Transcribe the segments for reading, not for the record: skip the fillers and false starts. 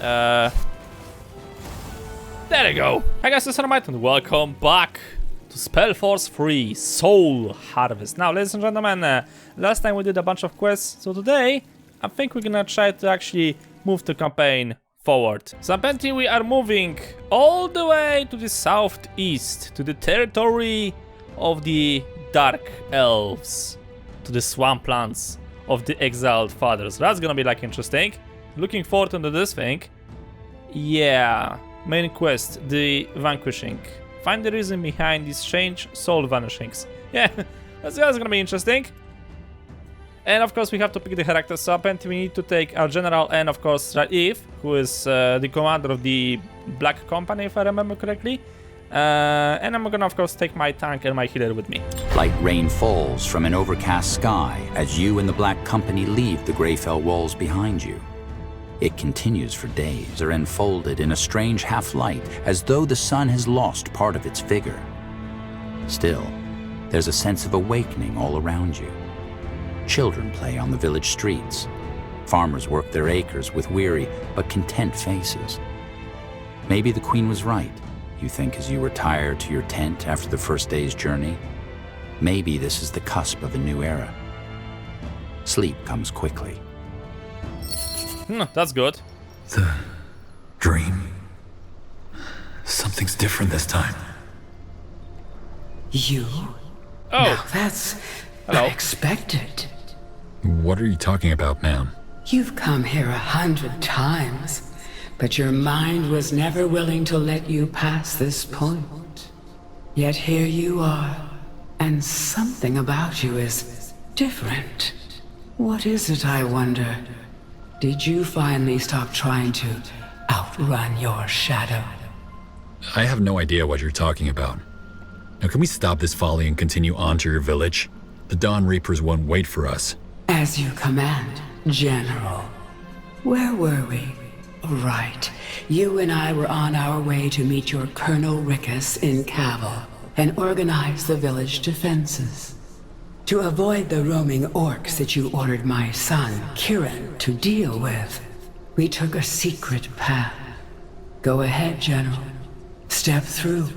There you go. Hi guys, it's Enigmatic and welcome back to SpellForce 3 Soul Harvest. Now, ladies and gentlemen, last time we did a bunch of quests, so today I think we're gonna try to actually move the campaign forward. So apparently we are moving all the way to the southeast, to the territory of the Dark Elves, to the swamplands of the exiled fathers. That's gonna be like interesting. Looking forward to this thing. Yeah, main quest, the vanquishing. Find the reason behind these strange soul vanishings. Yeah, that's gonna be interesting. And of course we have to pick the characters, so apparently we need to take our general and of course Arif, who is the commander of the Black Company if I remember correctly. And I'm gonna of course take my tank and my healer with me. Light rain falls from an overcast sky as you and the Black Company leave the Greyfell walls behind you. It continues for days, are enfolded in a strange half-light, as though the sun has lost part of its vigor. Still, there's a sense of awakening all around you. Children play on the village streets. Farmers work their acres with weary but content faces. Maybe the Queen was right, you think, as you retire to your tent after the first day's journey. Maybe this is the cusp of a new era. Sleep comes quickly. That's good. The dream. Something's different this time. You? Oh. Now that's unexpected. What are you talking about, ma'am? You've come here 100 times, but your mind was never willing to let you pass this point. Yet here you are, and something about you is different. What is it, I wonder? Did you finally stop trying to outrun your shadow? I have no idea what you're talking about. Now can we stop this folly and continue on to your village? The Dawn Reapers won't wait for us. As you command, General. Where were we? Right. You and I were on our way to meet your Colonel Rickus in Cavill and organize the village defenses. To avoid the roaming orcs that you ordered my son, Kieran, to deal with, we took a secret path. Go ahead, General. Step through.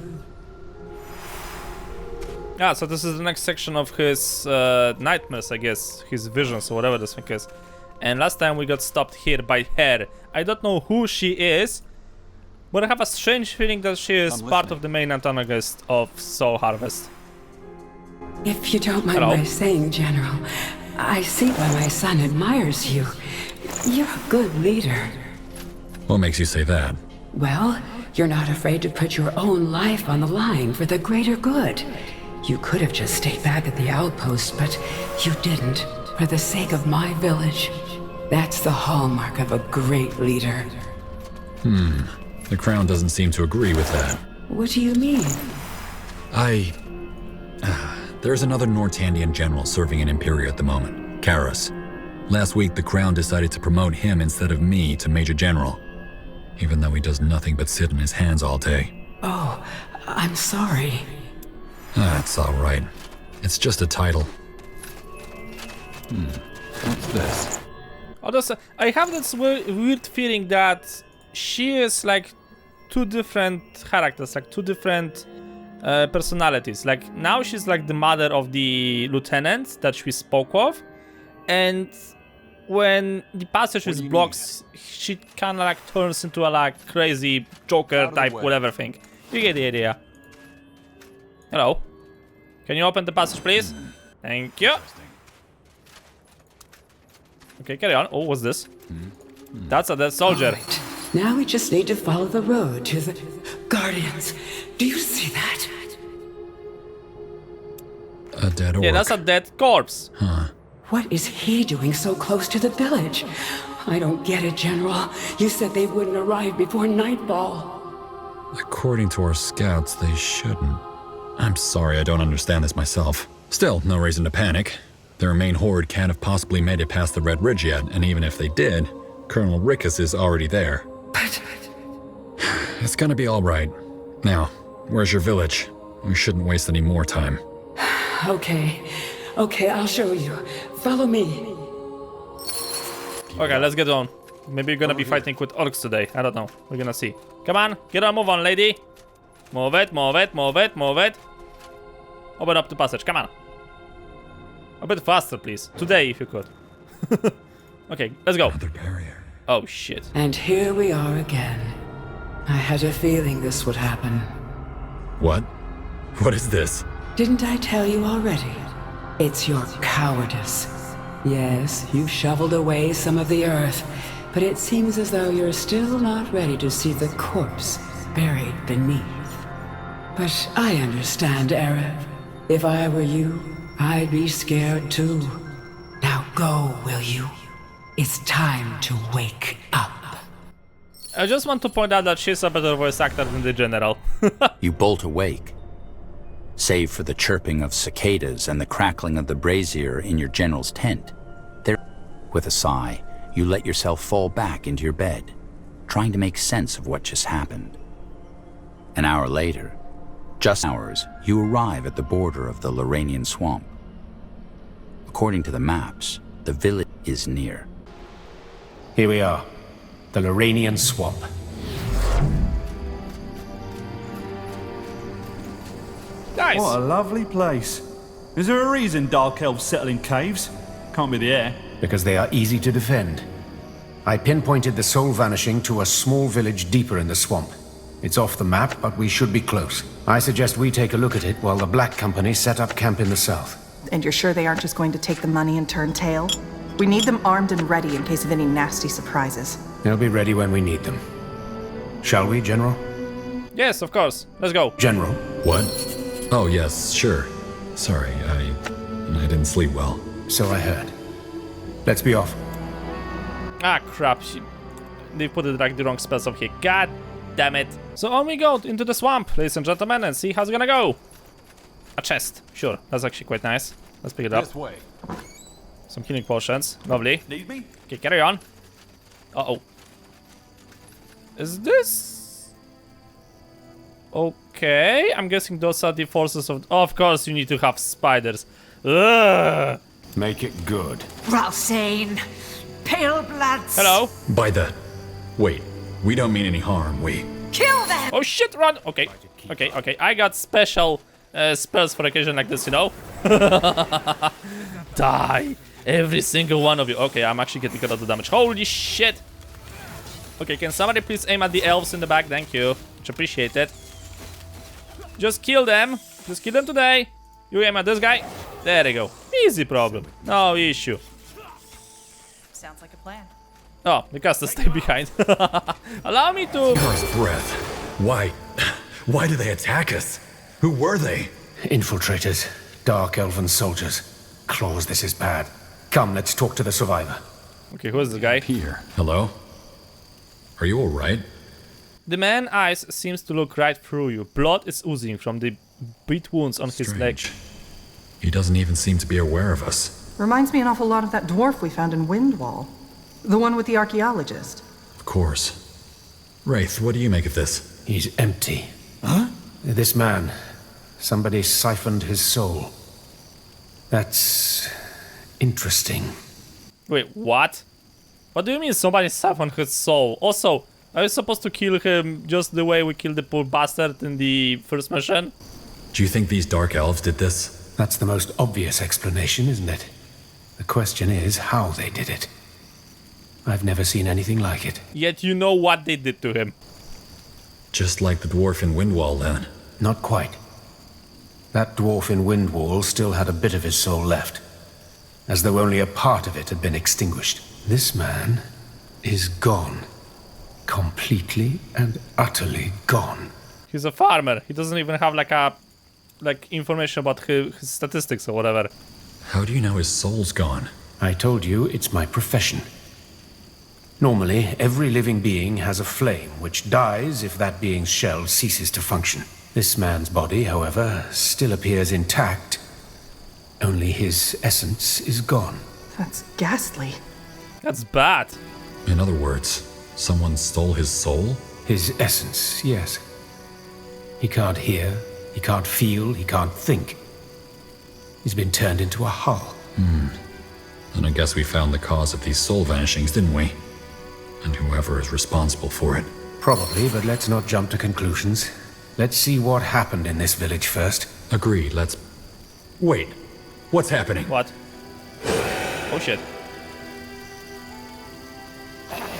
Yeah, so this is the next section of his nightmares, I guess, his visions or whatever this thing is. And last time we got stopped here by her. I don't know who she is, but I have a strange feeling that she is part of the main antagonist of Soul Harvest. If you don't mind my saying, General, I see why my son admires you. You're a good leader. What makes you say that? Well, you're not afraid to put your own life on the line for the greater good. You could have just stayed back at the outpost, but you didn't, for the sake of my village. That's the hallmark of a great leader. The Crown doesn't seem to agree with that. What do you mean? There's another Nortandian general serving in Imperia at the moment, Karas. Last week, the Crown decided to promote him instead of me to Major General, even though he does nothing but sit on his hands all day. Oh, I'm sorry. That's all right. It's just a title. What's this? Although, I have this weird feeling that she is like two different characters, like two different personalities. Like now she's like the mother of the lieutenant that we spoke of, and when the passage is blocked, she kind of like turns into a like crazy Joker type whatever thing. You get the idea. Hello. Can you open the passage, please? Thank you. Okay, carry on. Oh, what's this? That's a dead soldier. Right. Now we just need to follow the road to the Guardians. Do you see that? A dead orc. Yeah, that's a dead corpse. What is he doing so close to the village? I don't get it, General. You said they wouldn't arrive before nightfall. According to our scouts, they shouldn't. I'm sorry, I don't understand this myself. Still, no reason to panic. Their main horde can't have possibly made it past the Red Ridge yet, and even if they did, Colonel Rickus is already there. But... It's gonna be all right. Now, where's your village? We shouldn't waste any more time. Okay, I'll show you. Follow me. Okay, let's get on. Maybe you're gonna be fighting with orcs today. I don't know. We're gonna see. Come on, get on, move on, lady. Move it, move it, move it, move it. Open up the passage, come on. A bit faster, please. Today, if you could. Okay, let's go. Another barrier. Oh, shit. And here we are again. I had a feeling this would happen. What? What is this? Didn't I tell you already? It's your cowardice. Yes, you've shoveled away some of the earth, but it seems as though you're still not ready to see the corpse buried beneath. But I understand, Arif. If I were you, I'd be scared too. Now go, will you? It's time to wake up. I just want to point out that she's a better voice actor than the general. You bolt awake. Save for the chirping of cicadas and the crackling of the brazier in your general's tent. There, with a sigh, you let yourself fall back into your bed, trying to make sense of what just happened. An hour later, just hours, you arrive at the border of the Loranian swamp. According to the maps, the village is near. Here we are, the Loranian swamp. Nice. What a lovely place. Is there a reason Dark Elves settle in caves? Can't be the air. Because they are easy to defend. I pinpointed the soul vanishing to a small village deeper in the swamp. It's off the map, but we should be close. I suggest we take a look at it while the Black Company set up camp in the south. And you're sure they aren't just going to take the money and turn tail? We need them armed and ready in case of any nasty surprises. They'll be ready when we need them. Shall we, General? Yes, of course. Let's go. General? What? Oh, yes, sure. Sorry, I didn't sleep well. So I heard. Let's be off. Ah, crap. They put it like the wrong spells up here. God damn it. So on we go into the swamp, ladies and gentlemen, and see how it's gonna go. A chest. Sure. That's actually quite nice. Let's pick it up. This way. Some healing potions. Lovely. Need me? Okay, carry on. Uh-oh. Is this... Okay, I'm guessing those are the forces of... Oh, of course, you need to have spiders. Ugh. Make it good. Ralsane, pale bloods. Hello. By the... Wait, we don't mean any harm, we... Kill them. Oh shit, run! Okay, okay. I got special spells for occasion like this, you know? Die! Every single one of you. Okay, I'm actually getting a lot of damage. Holy shit! Okay, can somebody please aim at the elves in the back? Thank you. Much appreciated. Just kill them. Just kill them today. You aim at this guy. There they go. Easy problem. No issue. Sounds like a plan. Oh, the casters stay behind. Allow me to... First breath. Why did they attack us? Who were they? Infiltrators. Dark Elven soldiers. Claws, this is bad. Come, let's talk to the survivor. Okay, who is the guy? Here. Hello? Are you alright? The man's eyes seems to look right through you. Blood is oozing from the beat wounds on his leg. Strange. He doesn't even seem to be aware of us. Reminds me an awful lot of that dwarf we found in Windwall. The one with the archaeologist. Of course. Wraith, what do you make of this? He's empty. Huh? This man, somebody siphoned his soul. That's interesting. Wait, what? What do you mean somebody siphoned his soul? Also, are you supposed to kill him just the way we killed the poor bastard in the first mission? Do you think these Dark Elves did this? That's the most obvious explanation, isn't it? The question is how they did it. I've never seen anything like it. Yet you know what they did to him. Just like the dwarf in Windwall, then? Not quite. That dwarf in Windwall still had a bit of his soul left, as though only a part of it had been extinguished. This man is gone. Completely and utterly gone. He's a farmer. He doesn't even have like information about his statistics or whatever. How do you know his soul's gone? I told you it's my profession. Normally, every living being has a flame which dies if that being's shell ceases to function. This man's body, however, still appears intact. Only his essence is gone. That's ghastly. That's bad. In other words, someone stole his soul? His essence, yes. He can't hear, he can't feel, he can't think. He's been turned into a hull. And I guess we found the cause of these soul vanishings, didn't we? And whoever is responsible for it. Probably, but let's not jump to conclusions. Let's see what happened in this village first. Agreed, let's... Wait. What's happening? What? Oh shit.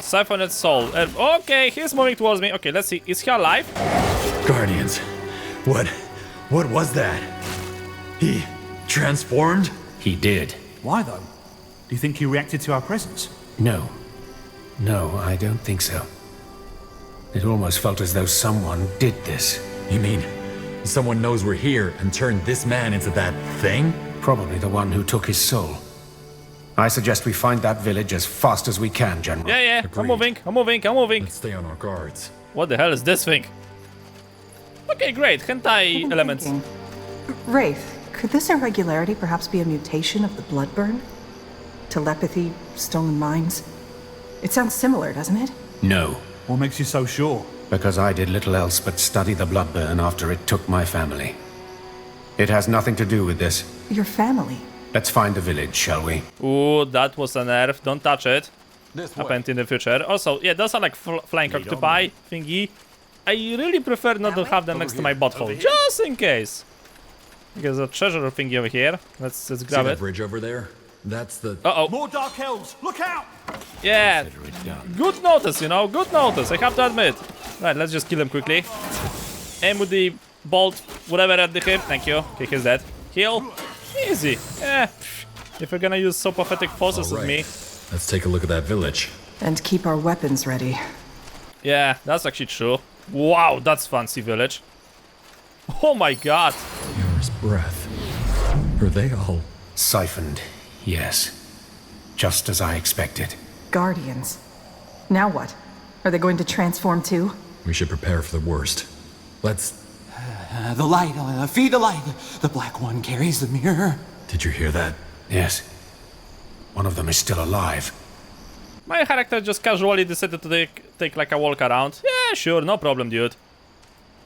Siphoned soul. Okay, he's moving towards me. Okay, let's see. Is he alive? Guardians. What was that? He transformed? He did. Why though? Do you think he reacted to our presence? No. No, I don't think so. It almost felt as though someone did this. You mean someone knows we're here and turned this man into that thing? Probably the one who took his soul. I suggest we find that village as fast as we can, General. Yeah, Agreed. I'm moving. Let's stay on our guards. What the hell is this thing? Okay, great. Hentai elements. Thinking. Wraith, could this irregularity perhaps be a mutation of the Bloodburn? Telepathy, stolen minds? It sounds similar, doesn't it? No, What makes you so sure? because I did little else but study the Bloodburn after it took my family. It has nothing to do with this. Your family. Let's find the village, shall we? Ooh, that was an nerf. Don't touch it. This way. Happened in the future. Also, yeah, those are like flying octopi thingy. I really prefer not to have them next to my butthole, just in case. There's a treasure thingy over here. Let's See grab that it. bridge over there? That's the... Uh-oh. More Dark Elves! Look out! Yeah, good notice, you know, good notice, I have to admit. Right, let's just kill him quickly. Aim with the bolt, whatever at the hip. Thank you. Okay, he's dead. Heal. Easy. Yeah. If you're gonna use so pathetic forces All as right. me. Let's take a look at that village. And keep our weapons ready. Yeah, that's actually true. Wow, that's fancy village. Oh my god. Yours breath. Are they all... Siphoned, yes. Just as I expected. Guardians. Now what? Are they going to transform too? We should prepare for the worst. Let's... The light, feed the light. The black one carries the mirror. Did you hear that? Yes. One of them is still alive. My character just casually decided to take like a walk around. Yeah, sure, no problem, dude.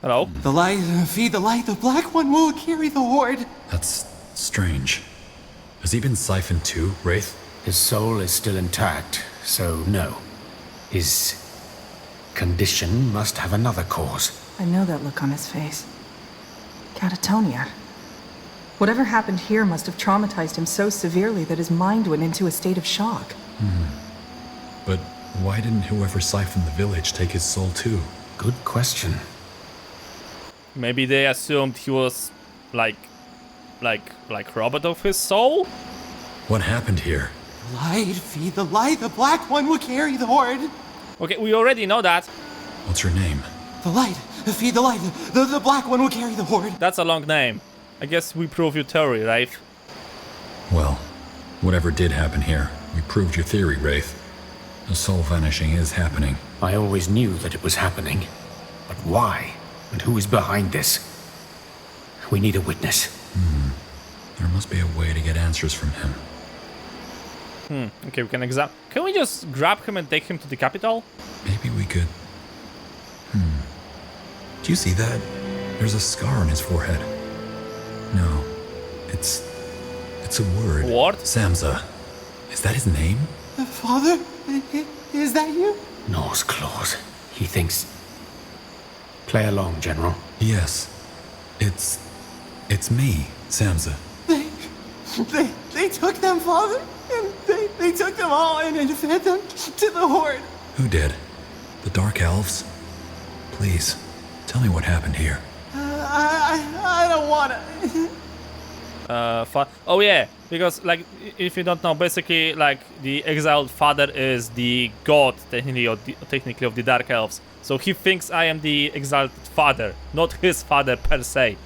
Hello? The light, feed the light. The black one will carry the horde. That's strange. Has he been siphoned too, Wraith? His soul is still intact, so no. His condition must have another cause. I know that look on his face. Catatonia. Whatever happened here must have traumatized him so severely that his mind went into a state of shock. But why didn't whoever siphoned the village take his soul too? Good question. Maybe they assumed he was like robot of his soul? What happened here? Light, feed the light. The black one will carry the horde. Okay, we already know that. What's your name? The light, feed the light. The black one will carry the horde. That's a long name. I guess we prove your theory, right? Well, whatever did happen here, we proved your theory, Wraith. The soul vanishing is happening. I always knew that it was happening. But why? And who is behind this? We need a witness. There must be a way to get answers from him. Okay, we can examine. Can we just grab him and take him to the capital? Maybe we could... Do you see that? There's a scar on his forehead. No, it's a word. What? Samza. Is that his name? Father, is that you? Nohr's claws. He thinks... Play along, General. Yes. It's me, Samza. They took them, Father, and they took them all and fed them to the horde. Who did? The Dark Elves? Please, tell me what happened here. I don't wanna. Oh yeah, because like if you don't know, basically like the exiled father is the god technically of the Dark Elves. So he thinks I am the exiled father, not his father per se.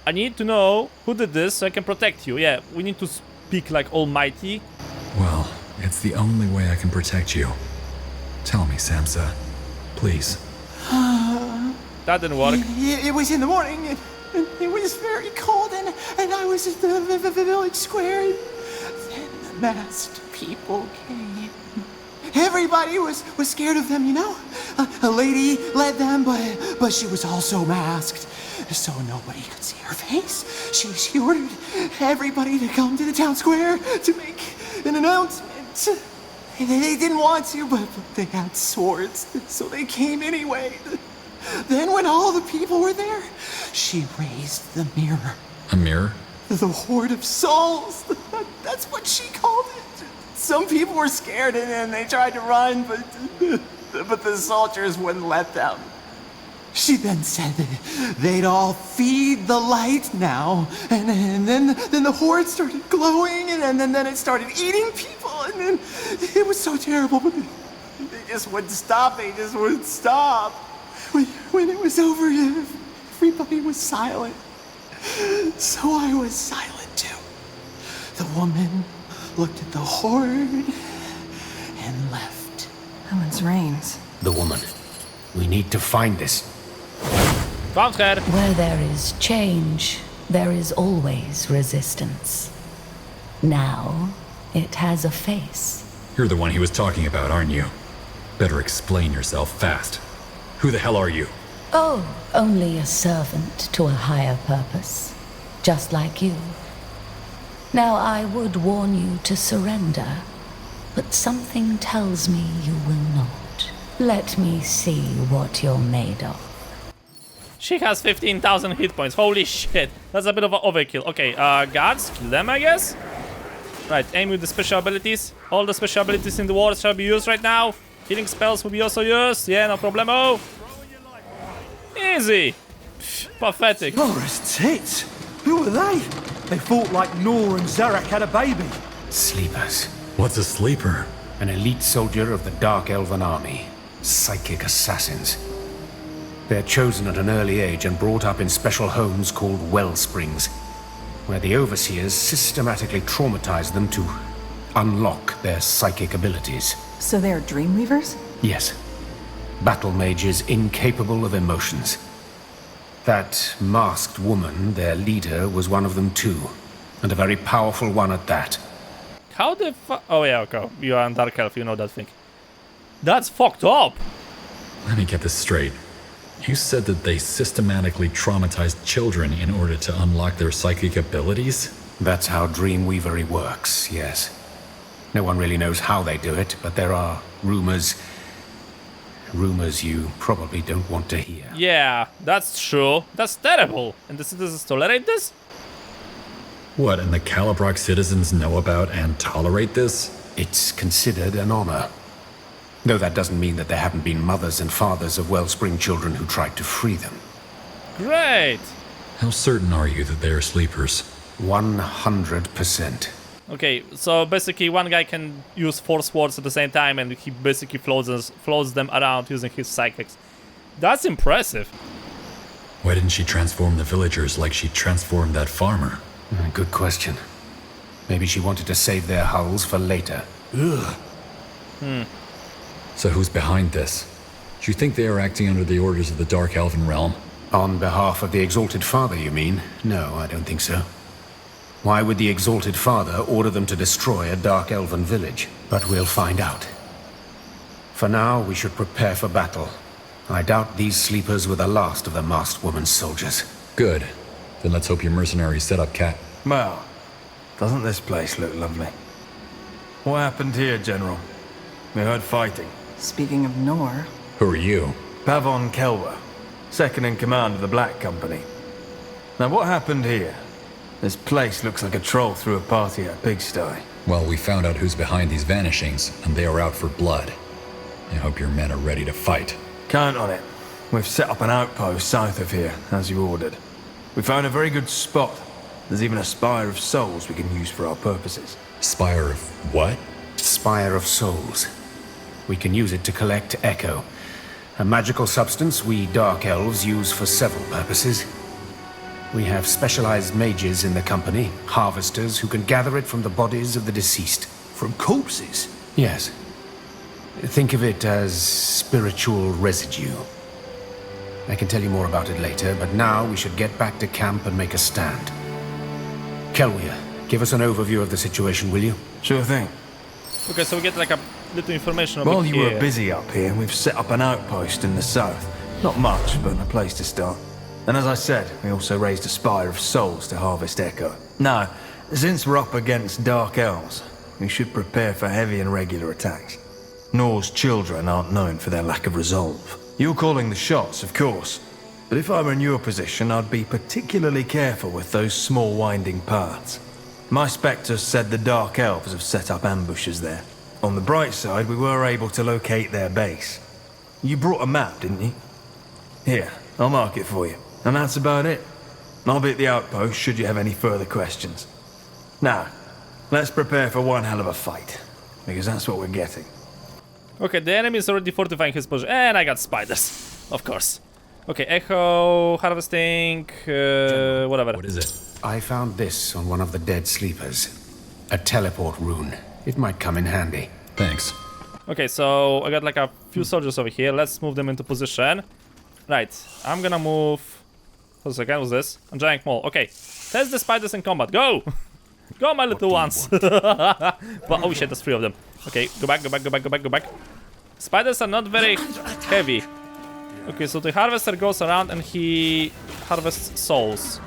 I need to know who did this so I can protect you. Yeah, we need to speak like Almighty. Well, it's the only way I can protect you. Tell me, Samza. Please. That didn't work. It was in the morning, and it was very cold, and I was at the village square, and then the masked people came. Everybody was scared of them, you know? A lady led them, but she was also masked, so nobody could see her face. She ordered everybody to come to the town square to make an announcement. They didn't want to, but they had swords, so they came anyway. Then when all the people were there, she raised the mirror. A mirror? The Horde of Souls. That's what she called it. Some people were scared and they tried to run, but the soldiers wouldn't let them. She then said that they'd all feed the light now, and then the horde started glowing, and then it started eating people, and then it was so terrible, but they just wouldn't stop. They just wouldn't stop. When it was over, everybody was silent. So I was silent too. The woman looked at the horde and left. Helen's reigns. The woman. We need to find this. Confer. Where there is change, there is always resistance. Now, it has a face. You're the one he was talking about, aren't you? Better explain yourself fast. Who the hell are you? Oh, only a servant to a higher purpose, just like you. Now, I would warn you to surrender, but something tells me you will not. Let me see what you're made of. She has 15,000 hit points. Holy shit. That's a bit of an overkill. Okay, guards, kill them, I guess. Right, aim with the special abilities. All the special abilities in the war shall be used right now. Healing spells will be also used. Yeah, no problemo. Easy. Pathetic. Forest tits! Who are they? They fought like Nohr and Zarek had a baby. Sleepers. What's a sleeper? An elite soldier of the Dark Elven army. Psychic assassins. They're chosen at an early age and brought up in special homes called Wellsprings, where the overseers systematically traumatize them to unlock their psychic abilities. So they're dreamweavers? Yes. Battle mages incapable of emotions. That masked woman, their leader, was one of them too. And a very powerful one at that. How the fuck? Oh yeah, okay. You are a Dark Elf, you know that thing. That's fucked up. Let me get this straight. You said that they systematically traumatized children in order to unlock their psychic abilities? That's how Dreamweavery works, yes. No one really knows how they do it, but there are rumors. Rumors you probably don't want to hear. Yeah, that's true. That's terrible. And the citizens tolerate this? What, and the Kalibak citizens know about and tolerate this? It's considered an honor. Though that doesn't mean that there haven't been mothers and fathers of Wellspring children who tried to free them. Great. How certain are you that they are sleepers? 100%. Okay, so basically one guy can use 4 swords at the same time and he basically floats them around using his psychics. That's impressive. Why didn't she transform the villagers like she transformed that farmer? Good question. Maybe she wanted to save their hulls for later. Ugh. So who's behind this? Do you think they are acting under the orders of the Dark Elven realm? On behalf of the Exalted Father, you mean? No, I don't think so. Why would the Exalted Father order them to destroy a Dark Elven village? But we'll find out. For now, we should prepare for battle. I doubt these sleepers were the last of the masked woman's soldiers. Good. Then let's hope your mercenaries set up cat. Well, doesn't this place look lovely? What happened here, General? We heard fighting. Speaking of Nohr... Who are you? Pavon Kelwer, second in command of the Black Company. Now what happened here? This place looks like a troll threw a party at a pigsty. Well, we found out who's behind these vanishings, and they are out for blood. I hope your men are ready to fight. Count on it. We've set up an outpost south of here, as you ordered. We found a very good spot. There's even a spire of souls we can use for our purposes. Spire of what? Spire of Souls. We can use it to collect Echo, a magical substance we Dark Elves use for several purposes. We have specialized mages in the company, harvesters, who can gather it from the bodies of the deceased. From corpses? Yes. Think of it as spiritual residue. I can tell you more about it later, but now we should get back to camp and make a stand. Kelwir, give us an overview of the situation, will you? Sure thing. Okay, so we get like a little information about While you were busy up here, we've set up an outpost in the south. Not much, but a place to start. And as I said, we also raised a spire of souls to harvest Echo. Now, since we're up against Dark Elves, we should prepare for heavy and regular attacks. Nohr's children aren't known for their lack of resolve. You're calling the shots, of course. But if I were in your position, I'd be particularly careful with those small winding paths. My spectres said the Dark Elves have set up ambushes there. On the bright side, we were able to locate their base. You brought a map, didn't you? Here, I'll mark it for you. And that's about it. I'll be at the outpost should you have any further questions. Now, let's prepare for one hell of a fight. Because that's what we're getting. Okay, the enemy is already fortifying his position. And I got spiders. Of course. Okay, echo, harvesting, whatever. What is it? I found this on one of the dead sleepers. A teleport rune. It might come in handy. Thanks. Okay, so I got like a few soldiers over here. Let's move them into position. Right, I'm gonna move... What's a second, what's this? A giant mole. Okay, test the spiders in combat. Go! Go, my little ones! But, oh shit, there's 3 of them. Okay, go back, go back, go back, go back, go back. Spiders are not very heavy. Okay, so the harvester goes around and he harvests souls.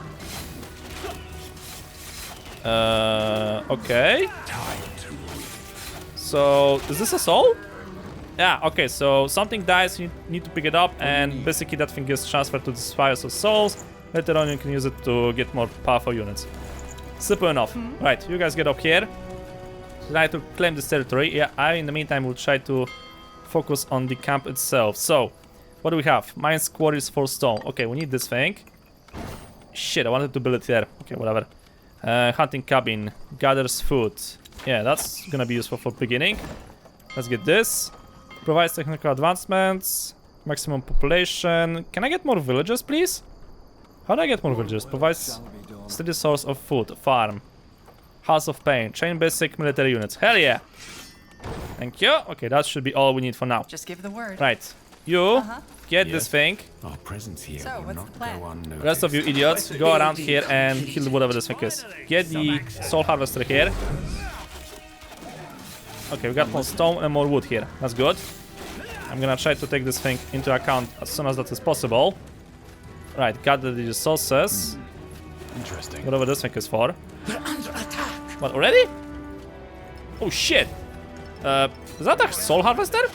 Okay. So, is this a soul? Yeah, okay, so something dies, you need to pick it up, and basically that thing gets transferred to the spires of souls. Later on you can use it to get more powerful units. Simple enough. Right, you guys get up here. Try to claim this territory. Yeah, I in the meantime will try to focus on the camp itself. So, what do we have? Mines, quarries, 4 stone. Okay, we need this thing. Shit, I wanted to build it there. Okay, whatever. Hunting cabin, gathers food. Yeah, that's gonna be useful for beginning. Let's get this. Provides technical advancements, maximum population. Can I get more villagers, please? How do I get more villagers? Provides steady source of food, farm. House of Pain, train basic military units. Hell yeah! Thank you. Okay, that should be all we need for now. Just give the word. Right, you get this thing. Our presence here So, will what's not the plan? go unnoticed. Rest of you idiots, go around here and kill whatever this thing is. Get the soul harvester here. Okay, we got more stone and more wood here. That's good. I'm gonna try to take this thing into account as soon as that is possible. Right, gather the resources. Interesting. Whatever this thing is for. What, already? Oh shit! Is that a soul harvester?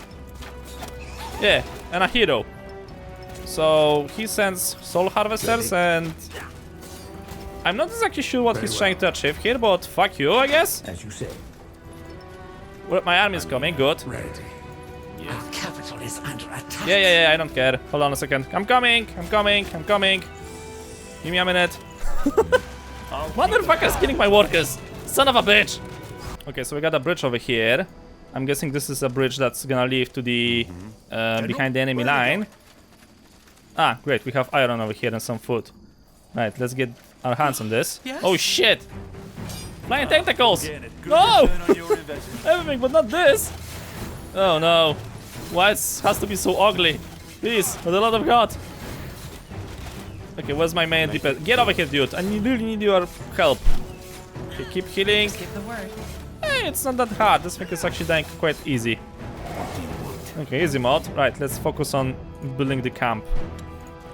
Yeah, and a hero. So he sends soul harvesters and... I'm not exactly sure what he's trying to achieve here, but fuck you, I guess? As you say. Well, my army is coming, good. Ready. Our capital is under attack. Yeah, I don't care. Hold on a second. I'm coming. Give me a minute. Motherfucker's killing my workers. Son of a bitch. Okay, so we got a bridge over here. I'm guessing this is a bridge that's gonna lead to the behind the enemy line. Ah, great. We have iron over here and some food. Right, let's get our hands on this. Oh shit! Flying tentacles! No! Everything, but not this! Oh no. Why it has to be so ugly? Please, for the love of God. Okay, where's my main DPS? Get over here, dude. I really need your help. Okay, keep healing. Just give the word. Hey, it's not that hard. This thing is actually dying quite easy. Okay, easy mod. Right, let's focus on building the camp.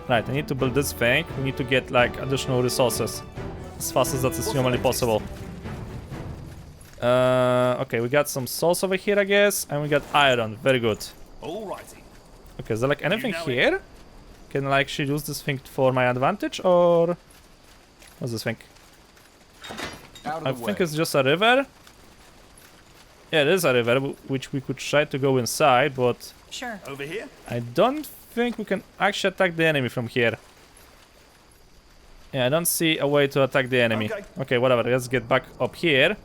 Right, I need to build this thing. We need to get like additional resources as fast as that is humanly possible. Okay, we got some souls over here, I guess, and we got iron. Very good. Alrighty. Okay, is there like anything here? Can I actually use this thing for my advantage, or what's this thing? I think it's just a river. Yeah, it is a river, which we could try to go inside, but Sure. Over here? I don't think we can actually attack the enemy from here. Yeah, I don't see a way to attack the enemy. Okay, whatever. Let's get back up here.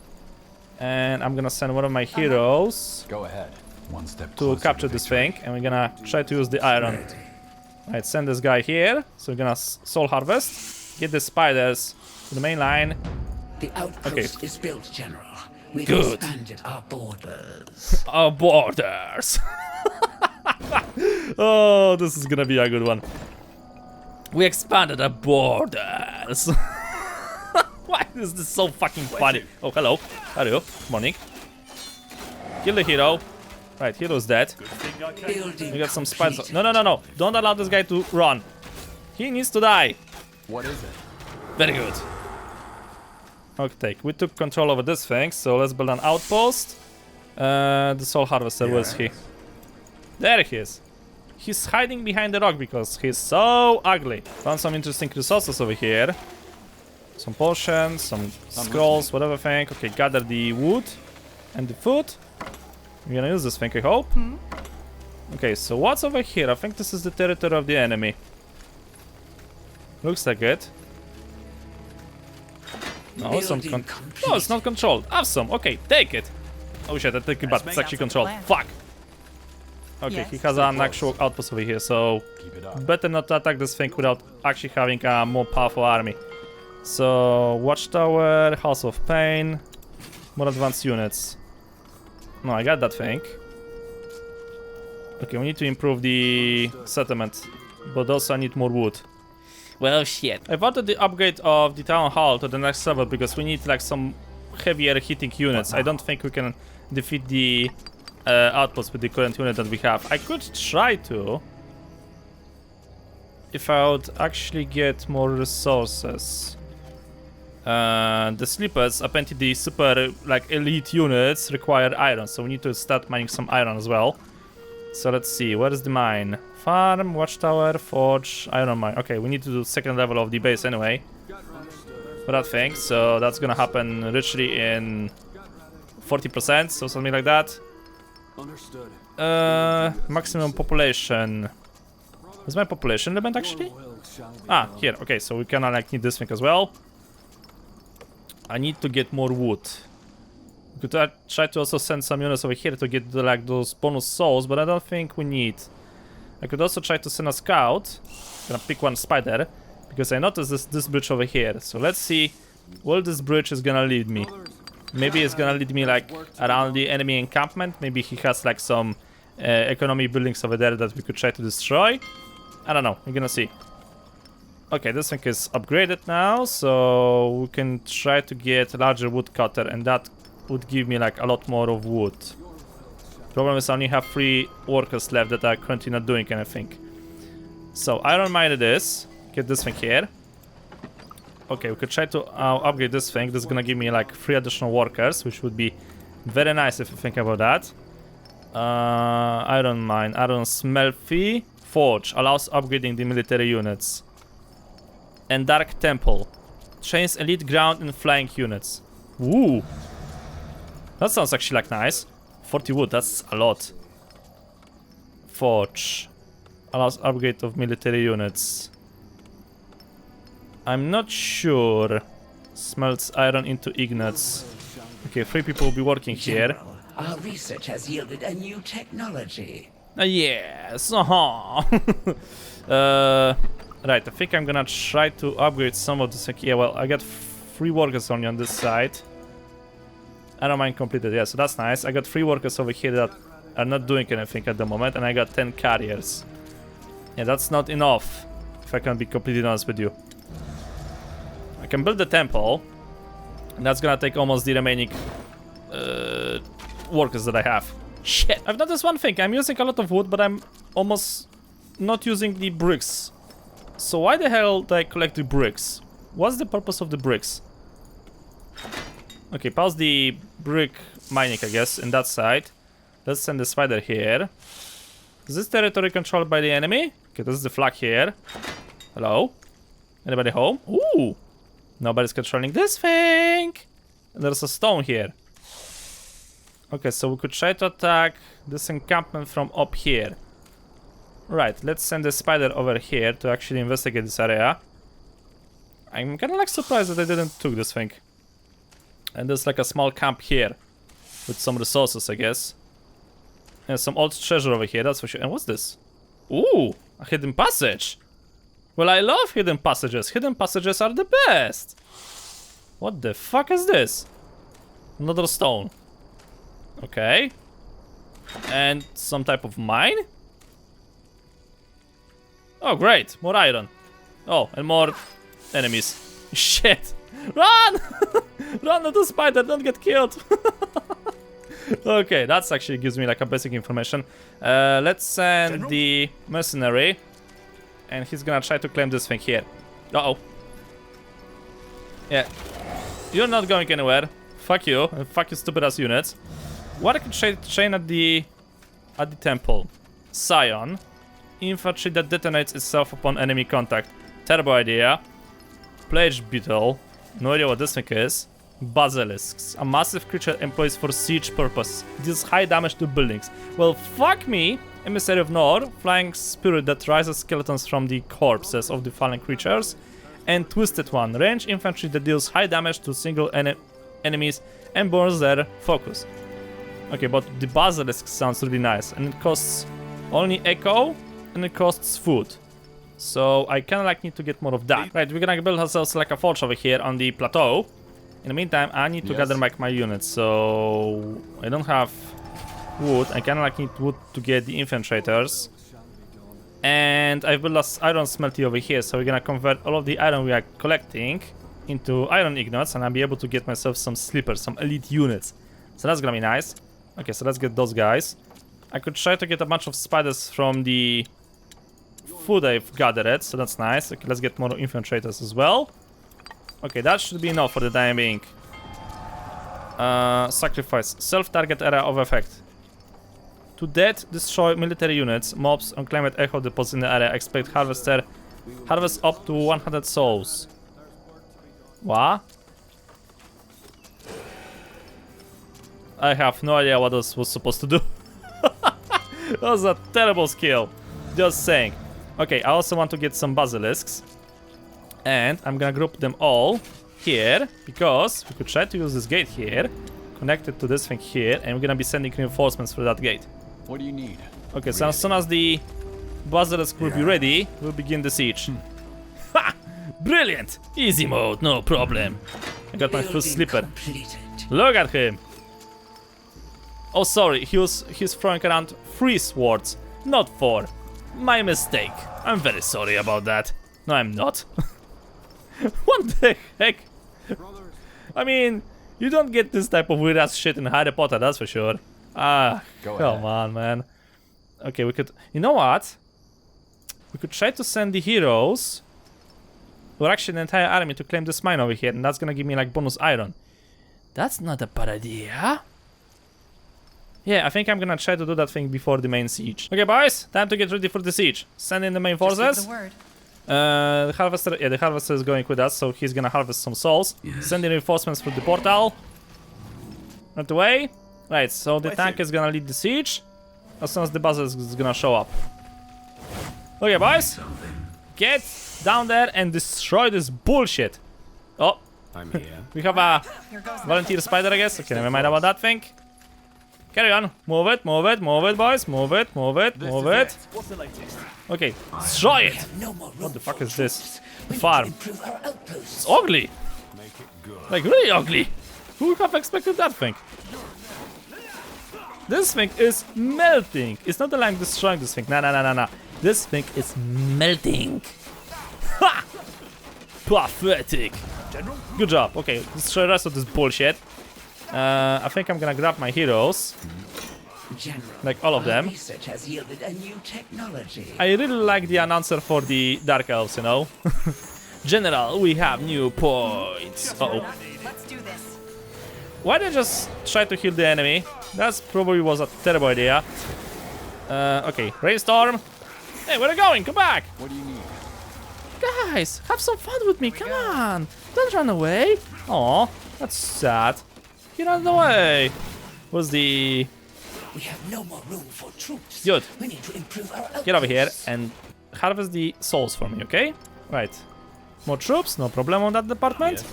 And I'm gonna send one of my heroes Go ahead. One step to capture this thing, and we're gonna try to use the iron. Right, send this guy here. So we're gonna soul harvest, get the spiders to the main line. The outpost is built, General. We've Good. expanded our borders. Our borders. Oh, this is gonna be a good one. We expanded our borders. Why is this so fucking funny? Oh, hello. Hello. Morning. Kill the hero. Right, hero's dead. We got some spiders. No. Don't allow this guy to run. He needs to die. What is it? Very good. Okay, we took control over this thing, so let's build an outpost. The soul harvester, where is he? There he is. He's hiding behind the rock because he's so ugly. Found some interesting resources over here. Some potions, some scrolls, whatever thing. Okay, gather the wood and the food. We're gonna use this thing, I hope. Okay, so what's over here? I think this is the territory of the enemy. Looks like it. No, no, it's not controlled. Awesome. Okay, take it. Oh shit, I take it back. It's actually controlled. Fuck. Okay, he has an actual outpost over here, so better not to attack this thing without actually having a more powerful army. So, Watchtower, House of Pain, more advanced units. No, I got that thing. Okay, we need to improve the settlement, but also I need more wood. Well, shit. I wanted the upgrade of the town hall to the next level because we need like some heavier hitting units. I don't think we can defeat the outpost with the current unit that we have. I could try to, if I would actually get more resources. The sleepers, apparently the super like elite units require iron, so we need to start mining some iron as well. So let's see, where is the mine? Farm, watchtower, forge, iron mine. Okay, we need to do second level of the base anyway for that thing, so that's gonna happen literally in 40%, so something like that. Understood. Maximum population. Is my population limit actually? Ah, here. Okay, so we kinda like need this thing as well. I need to get more wood. We could try to also send some units over here to get like those bonus souls, but I don't think we need. I could also try to send a scout. Gonna pick one spider because I noticed this bridge over here. So let's see where this bridge is gonna lead me. Maybe it's gonna lead me like around the enemy encampment. Maybe he has like some economy buildings over there that we could try to destroy. I don't know. We're gonna see. Okay, this thing is upgraded now, so we can try to get a larger woodcutter, and that would give me like a lot more of wood. Problem is I only have 3 workers left that are currently not doing anything. So iron mine it is. Get this thing here. Okay, we could try to upgrade this thing. This is gonna give me like 3 additional workers, which would be very nice if you think about that. Iron mine, iron smelthy, forge allows upgrading the military units. And Dark Temple trains elite ground and flying units. Ooh, that sounds actually like nice. 40 wood, that's a lot. Forge allows upgrade of military units. I'm not sure. Smelts iron into ingots. Okay, 3 people will be working here. Our research has yielded a new technology. Yes, right, I think I'm gonna try to upgrade some of this. Yeah, well, I got 3 workers only on this side. Iron mine completed, yeah, so that's nice. I got 3 workers over here that are not doing anything at the moment, and I got 10 carriers. Yeah, that's not enough, if I can be completely honest with you. I can build the temple, and that's gonna take almost the remaining workers that I have. Shit, I've noticed one thing. I'm using a lot of wood, but I'm almost not using the bricks. So why the hell do I collect the bricks? What's the purpose of the bricks? Okay, pause the brick mining, I guess, in that side. Let's send the spider here. Is this territory controlled by the enemy? Okay, this is the flag here. Hello? Anybody home? Ooh! Nobody's controlling this thing! And there's a stone here. Okay, so we could try to attack this encampment from up here. Right, let's send the spider over here to actually investigate this area. I'm kinda like surprised that I didn't took this thing. And there's like a small camp here with some resources, I guess. And some old treasure over here, that's for sure. And what's this? Ooh, a hidden passage. Well, I love hidden passages. Hidden passages are the best. What the fuck is this? Another stone. Okay. And some type of mine? Oh, great. More iron. Oh, and more enemies. Shit. Run! Run, little spider. Don't get killed. Okay, that's actually gives me like a basic information. Let's send General? The mercenary. And he's gonna try to claim this thing here. Uh-oh. Yeah. You're not going anywhere. Fuck you. And fuck you stupid ass units. What I could train at the temple. Scion. Infantry that detonates itself upon enemy contact. Terrible idea. Plunged beetle. No idea what this thing is. Basilisks. A massive creature employed for siege purpose. Deals high damage to buildings. Well, fuck me. Emissary of Nohr. Flying spirit that rises skeletons from the corpses of the fallen creatures. And Twisted One. Range infantry that deals high damage to single enemies and burns their focus. Okay, but the Basilisk sounds really nice. And it costs only echo. And it costs food. So I kinda like need to get more of that. Right, we're gonna build ourselves like a forge over here on the plateau. In the meantime, I need to gather like my units. So I don't have wood. I kinda like need wood to get the infiltrators. And I've built an iron smelty over here. So we're gonna convert all of the iron we are collecting into iron ingots. And I'll be able to get myself some sleepers, some elite units. So that's gonna be nice. Okay, so let's get those guys. I could try to get a bunch of spiders from the food I've gathered, so that's nice. Okay, let's get more infiltrators as well. Okay, that should be enough for the time being. Sacrifice. Self-target area of effect. To death, destroy military units, mobs, unclaimed echo deposit in the area. Expect harvester. Harvest up to 100 souls. What? I have no idea what this was supposed to do. That was a terrible skill. Just saying. Okay, I also want to get some basilisks. And I'm gonna group them all here, because we could try to use this gate here, connected to this thing here, and we're gonna be sending reinforcements through that gate. What do you need? Okay, so as soon as the basilisk will be ready, we'll begin the siege. Ha! Brilliant! Easy mode, no problem. I got my first slipper. Look at him! Oh, sorry, he's throwing around 3 swords, not 4. My mistake. I'm very sorry about that. No, I'm not. What the heck? I mean, you don't get this type of weird ass shit in Harry Potter, that's for sure. Ah, come on, man. Okay, we could... You know what? We could try to send the heroes, or actually the entire army, to claim this mine over here, and that's gonna give me like bonus iron. That's not a bad idea. Yeah, I think I'm gonna try to do that thing before the main siege. Okay, boys, time to get ready for the siege. Send in the main forces. Just give the word. The harvester, yeah, the harvester is going with us, so he's gonna harvest some souls. Send in reinforcements through the portal. Right away. Right, so the tank is gonna lead the siege as soon as the basilisk is gonna show up. Okay, boys, get down there and destroy this bullshit. Oh, I'm here. We have a volunteer spider, I guess. Okay, never mind about that thing. Carry on. Move it, move it, move it, boys. Move it, move it, move it. What's the latest? Okay, destroy it. What the fuck is this? Farm. It's ugly. Like, really ugly. Who would have expected that thing? This thing is melting. It's not that I'm destroying this thing. Nah. This thing is melting. Ha! Pathetic. Good job. Okay, destroy the rest of this bullshit. I think I'm gonna grab my heroes. General, like all of them. Research has yielded a new technology. I really like the announcer for the Dark Elves, you know. General, we have new points. Uh-oh. Let's do this. Why did I just try to heal the enemy? That probably was a terrible idea. Okay, rainstorm. Hey, where are you going? Come back. What do you need? Guys, have some fun with me. Come on. Don't run away. Aw, that's sad. Get out of the way. What's the... We have no more room for troops. Good. We need to improve our outposts. Get over here and harvest the souls for me, okay? Right. More troops, no problem on that department.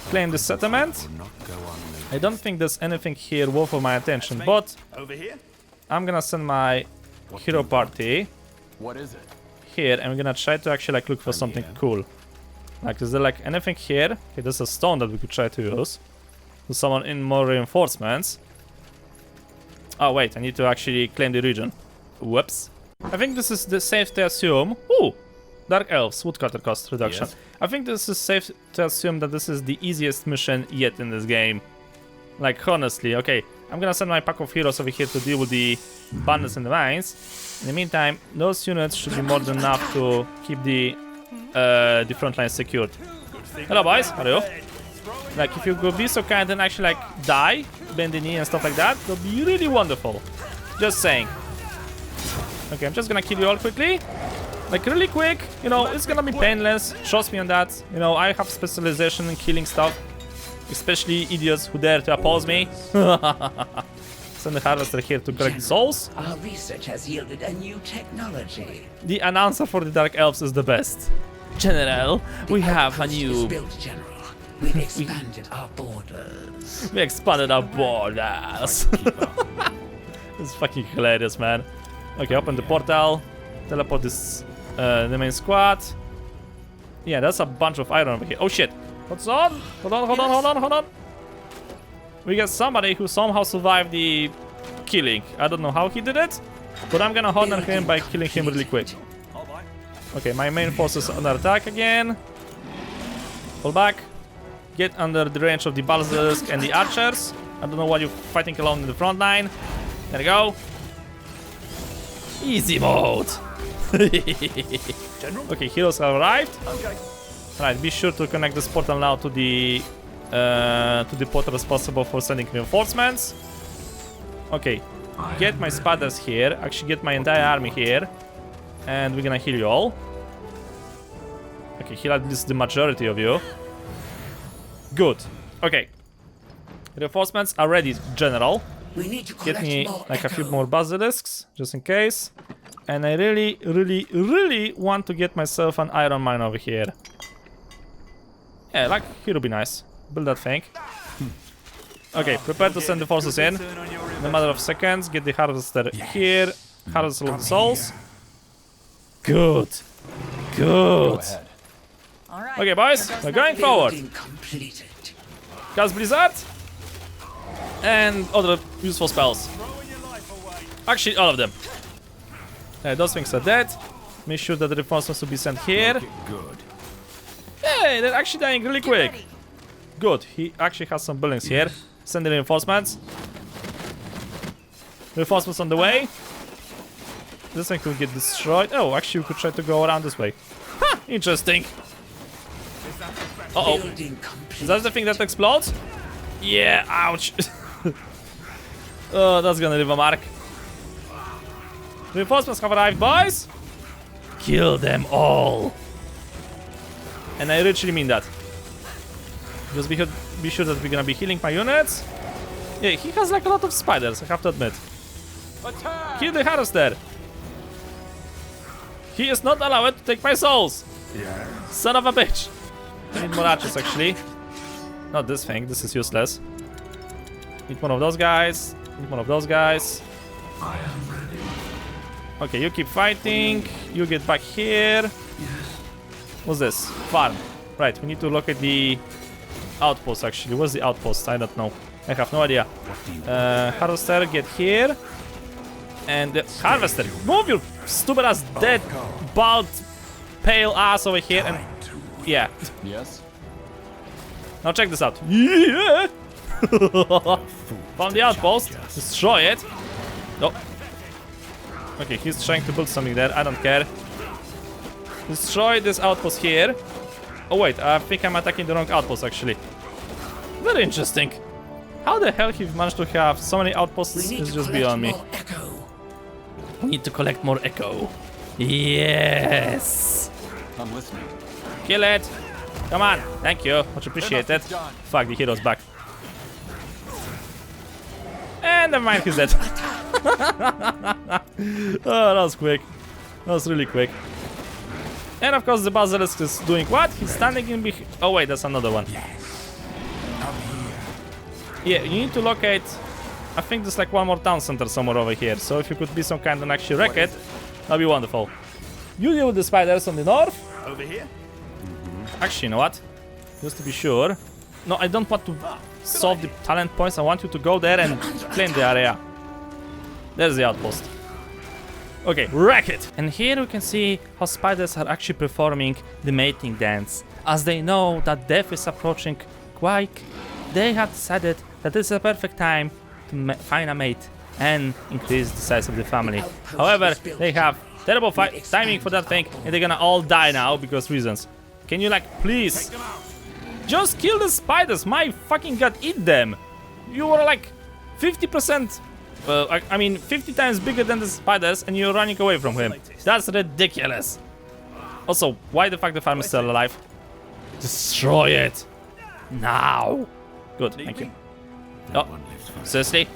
Claim the settlement. I don't think there's anything here worth of my attention, but Over here? I'm gonna send my hero party What is it? here, and we're gonna try to actually like look for something cool. Like, is there like anything here? Okay, there's a stone that we could try to use to summon in more reinforcements. Oh wait, I need to actually claim the region. Whoops. I think this is safe to assume. Ooh, Dark Elves, woodcutter cost reduction. Yes. I think this is safe to assume that this is the easiest mission yet in this game. Like, honestly, okay. I'm gonna send my pack of heroes over here to deal with the bandits in the mines. In the meantime, those units should be more than enough to keep the front line secured. Hello, boys. How are you? Like, if you could be so kind and actually, like, die, bend the knee and stuff like that, that'll be really wonderful. Just saying. Okay, I'm just gonna kill you all quickly. Like, really quick. You know, it's gonna be painless. Trust me on that. You know, I have specialization in killing stuff. Especially idiots who dare to oppose me. Send the harvester here to collect the souls. Our research has yielded a new technology. The announcer for the Dark Elves is the best. General, we have a new... Built, General. We've expanded our borders. We expanded our borders. It's fucking hilarious, man. Okay, open the portal. Teleport this, the main squad. Yeah, that's a bunch of iron over here. Oh shit. What's on? Hold on. We got somebody who somehow survived the killing. I don't know how he did it, but I'm gonna honor him by killing him really quick. Okay, my main force is under attack again. Pull back. Get under the range of the basilisk and the archers. I don't know why you're fighting alone in the front line. There we go. Easy mode. Okay, heroes have arrived. Right, be sure to connect this portal now to the portal responsible for sending reinforcements. Okay, get my spiders here. Actually, get my entire army here, and we're gonna heal you all. Okay, heal at least the majority of you. Good. Okay. Reinforcements are ready, General. We need to Get me like a few echo. more basilisks, just in case. And I really want to get myself an iron mine over here. Yeah, like, here would be nice. Build that thing. Okay, prepare to send the forces in. In a matter of seconds, get the harvester here. Harvest all the souls. Good. Good. Okay, boys, we're going forward. Cast Blizzard. And other useful spells. Actually, all of them. Those things are dead. Make sure that the reinforcements will be sent here. Hey, they're actually dying really quick. Good, he actually has some buildings here. Send the reinforcements. Reinforcements on the way. This thing will get destroyed. Oh, actually, we could try to go around this way. Huh, interesting. Uh-oh. Is that the thing that explodes? Yeah, ouch. Oh, that's gonna leave a mark. Reinforcements have arrived, boys. Kill them all. And I literally mean that. Just be sure that we're gonna be healing my units. Yeah, he has like a lot of spiders, I have to admit. Kill the harvester. He is not allowed to take my souls. Yeah. Son of a bitch. I need more archers, actually. Not this thing, this is useless. Need one of those guys. Need one of those guys. I am ready. Okay, you keep fighting. You get back here. What's this? Farm. Right, we need to look at the outpost, actually. Where's the outpost? I don't know. I have no idea. Harvester, get here. And harvester, move your stupid ass dead, bald, pale ass over here. And yeah. Yes. Now check this out. Yeah. Found the outpost. Destroy it. No. Okay, he's trying to build something there. I don't care. Destroy this outpost here. Oh wait, I think I'm attacking the wrong outpost actually. Very interesting. How the hell he managed to have so many outposts is just beyond me. We need to collect more echo. Yes. I'm listening. Kill it. Come on. Thank you. Much appreciated. Fuck, the hero's back. And never mind, he's dead. Oh, that was quick. That was really quick. And of course the basilisk is doing what? He's standing in behind. Oh wait, that's another one. Yeah, you need to locate. I think there's like one more town center somewhere over here. So if you could be some kind and actually wreck it, that'd be wonderful. You deal with the spiders on the north. Over here? Actually, you know what? Just to be sure. No, I don't want to solve the talent points. I want you to go there and claim the area. There's the outpost. Okay, wreck it! And here we can see how spiders are actually performing the mating dance. As they know that death is approaching quick, they have decided that this is a perfect time to find a mate and increase the size of the family. However, they have terrible timing for that thing and they're gonna all die now because reasons. Can you like please Just kill the spiders. My fucking god, eat them. You are like 50%, I mean 50 times bigger than the spiders and you're running away from him. That's ridiculous. Also, why the fuck the farm is still alive? Destroy it. Now. Good, thank you. Oh, seriously?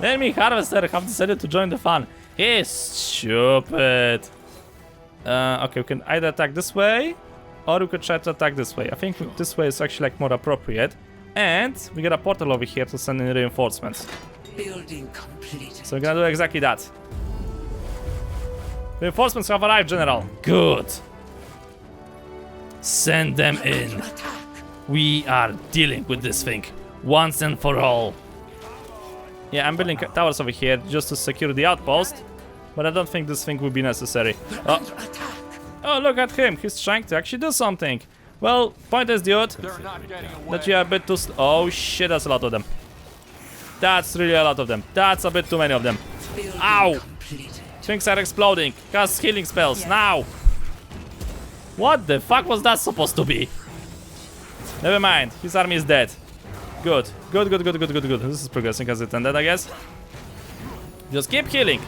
The enemy harvester have decided to join the fun. He's stupid. Okay, we can either attack this way, or we could try to attack this way. I think this way is actually like more appropriate. And we got a portal over here to send in reinforcements. Building completed. So we're gonna do exactly that. Reinforcements have arrived, General. Good. Send them in. We are dealing with this thing once and for all. Yeah, I'm building towers over here just to secure the outpost, but I don't think this thing will be necessary. Oh, look at him. He's trying to actually do something. Well, point is, dude, that you are a bit too oh shit, that's a lot of them. That's really a lot of them. That's a bit too many of them. Ow! Things are exploding. Cast healing spells, now! What the fuck was that supposed to be? Never mind, his army is dead. Good. Good. This is progressing as intended, I guess. Just keep healing.